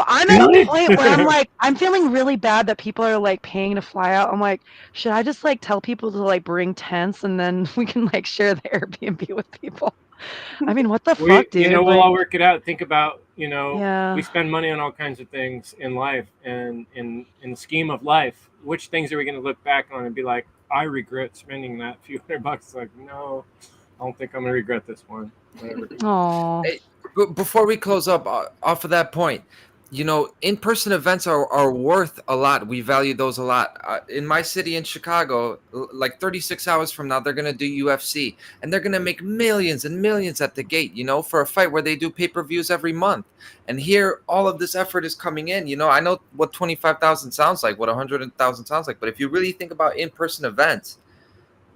I'm at a point where I'm like, I'm feeling really bad that people are like paying to fly out. I'm like, should I just like tell people to like bring tents and then we can like share the Airbnb with people? I mean, what the fuck, dude? We'll all work it out. Think about, Yeah. we spend money on all kinds of things in life, and in the scheme of life, which things are we going to look back on and be like, I regret spending that few $100? Like, no, I don't think I'm going to regret this one. Whatever. Oh. Hey, before we close up off of that point, you know, in-person events are worth a lot. We value those a lot. In my city in Chicago, like 36 hours from now, they're going to do UFC, and they're going to make millions and millions at the gate, you know, for a fight where they do pay-per-views every month. And here, all of this effort is coming in. You know, I know what 25,000 sounds like, what 100,000 sounds like, but if you really think about in-person events,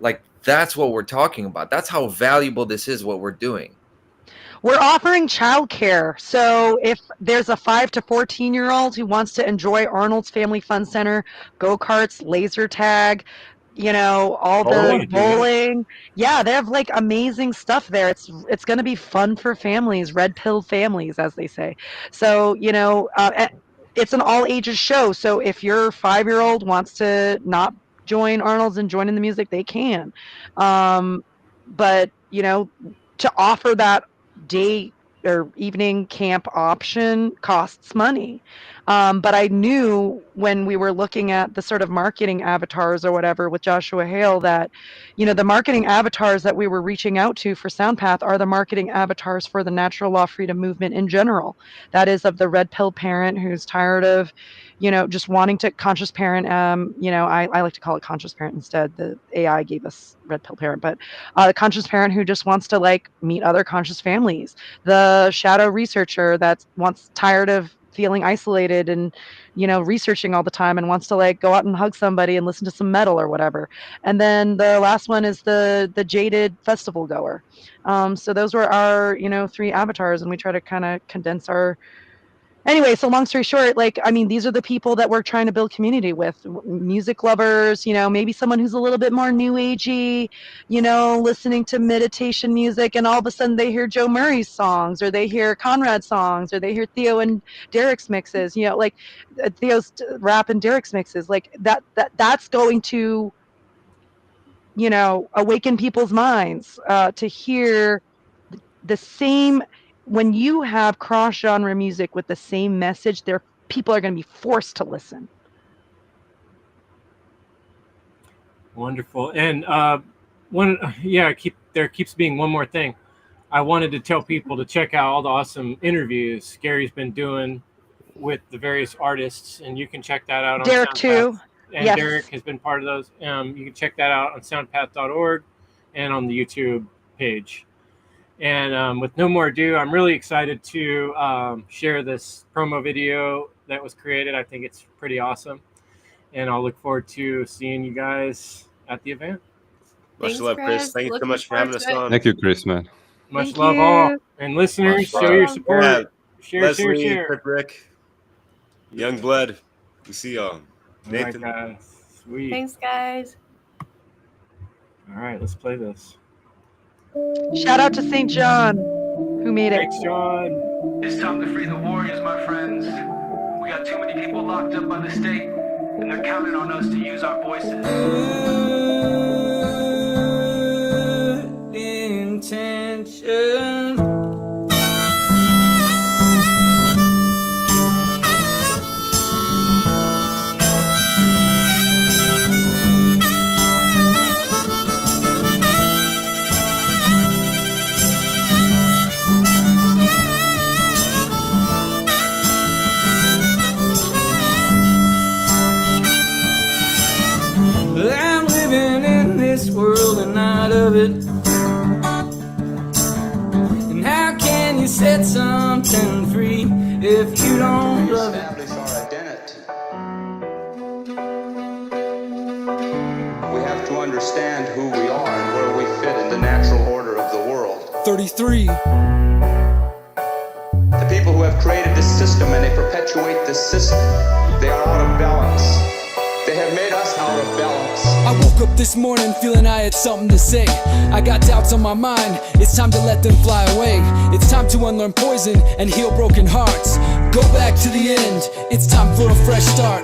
like, that's what we're talking about. That's how valuable this is, what we're doing. We're offering childcare. So if there's a 5 to 14-year-old who wants to enjoy Arnold's Family Fun Center, go-karts, laser tag, you know, all Oh, I the wanna do that. bowling. Yeah, they have like amazing stuff there. It's going to be fun for families, red pill families, as they say. So, you know, it's an all ages show. So if your 5-year-old wants to not join Arnold's and join in the music, they can. But, you know, to offer that day or evening camp option costs money. But I knew when we were looking at the sort of marketing avatars or whatever with Joshua Hale that, you know, the marketing avatars that we were reaching out to for SoundPath are the marketing avatars for the natural law freedom movement in general. That is of the red pill parent who's tired of, you know, just wanting to conscious parent. You know, I like to call it conscious parent instead. The AI gave us red pill parent, but the conscious parent who just wants to like meet other conscious families, the shadow researcher that's tired of feeling isolated and, you know, researching all the time and wants to like go out and hug somebody and listen to some metal or whatever. And then the last one is the jaded festival goer. So those were our, you know, 3 avatars, and we try to kind of condense our. Anyway, so long story short, like, I mean, these are the people that we're trying to build community with. Music lovers, you know, maybe someone who's a little bit more new agey, you know, listening to meditation music, and all of a sudden they hear Joe Murray's songs, or they hear Conrad songs, or they hear Theo and Derek's mixes, you know, like Theo's rap and Derek's mixes, like that's going to, you know, awaken people's minds to hear the same. When you have cross genre music with the same message, there people are going to be forced to listen. Wonderful. And there keeps being one more thing. I wanted to tell people to check out all the awesome interviews Gary's been doing with the various artists, and you can check that out on Derek SoundPath. too. And Yes. Derek has been part of those. You can check that out on soundpath.org and on the YouTube page. And with no more ado, I'm really excited to share this promo video that was created. I think it's pretty awesome. And I'll look forward to seeing you guys at the event. Much Thanks, love, Chris. Chris. Thank you so Looking much for having forward us to it. on. Thank you, Chris, man. Much Thank love you. all. And listeners, Much show love. your support. Yeah. Share, Leslie, share. Pip Rick, Young Blood. We see y'all. All right, Nathan. guys. Sweet. Thanks, guys. All right, let's play this. Shout out to St. John who made it. Thanks, John. It's time to free the warriors, my friends. We got too many people locked up by the state, and they're counting on us to use our voices. Intention. I'm living in this world and not of it. And how can you set something free if you don't love it? Establish our identity. We have to understand who we are and where we fit in the natural order of the world. 33. The people who have created this system and they perpetuate this system, they are out of balance. They have made us out of balance. I woke up this morning feeling I had something to say. I got doubts on my mind, it's time to let them fly away. It's time to unlearn poison and heal broken hearts. Go back to the end, it's time for a fresh start.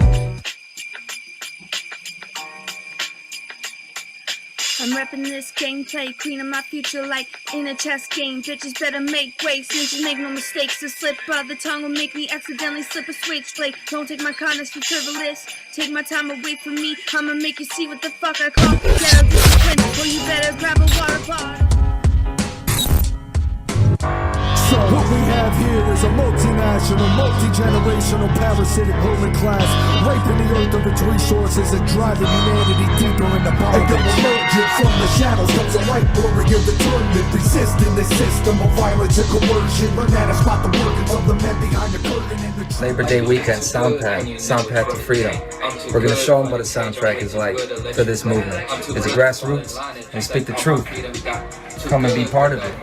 I'm repping this gameplay, cleaning my future like in a chess game. Bitches better make way, snitches make no mistakes. The slip of the tongue will make me accidentally slip a switchblade. Don't take my kindness for frivolous, take my time away from me. I'ma make you see what the fuck I call ghetto discipline, or you better grab a water bottle. So what we have here is a a multinational, multi-generational, parasitic ruling class, raping the earth of its resources and driving humanity deeper into bondage. Emerging from the shadows comes a light warrior determined, resisting the system of violence and coercion. Learn how to spot the workings of the men behind the curtain. Labor Day weekend, SoundPath To Freedom. We're going to show them what a soundtrack is like for this movement. It's grassroots and speak the truth. Come and be part of it.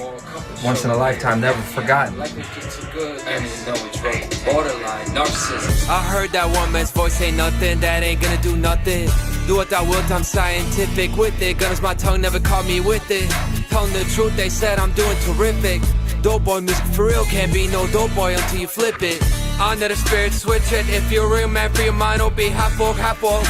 Once in a lifetime, never forgotten. I heard that one man's voice ain't nothing, that ain't gonna do nothing. Do what thou wilt, I'm scientific with it. Gunners my tongue, never caught me with it. Telling the truth, they said I'm doing terrific. Dope boy music for real, can't be no dope boy until you flip it. Honor the spirit, switch it. If you're a real man, free your mind, don't be half walk, half walk.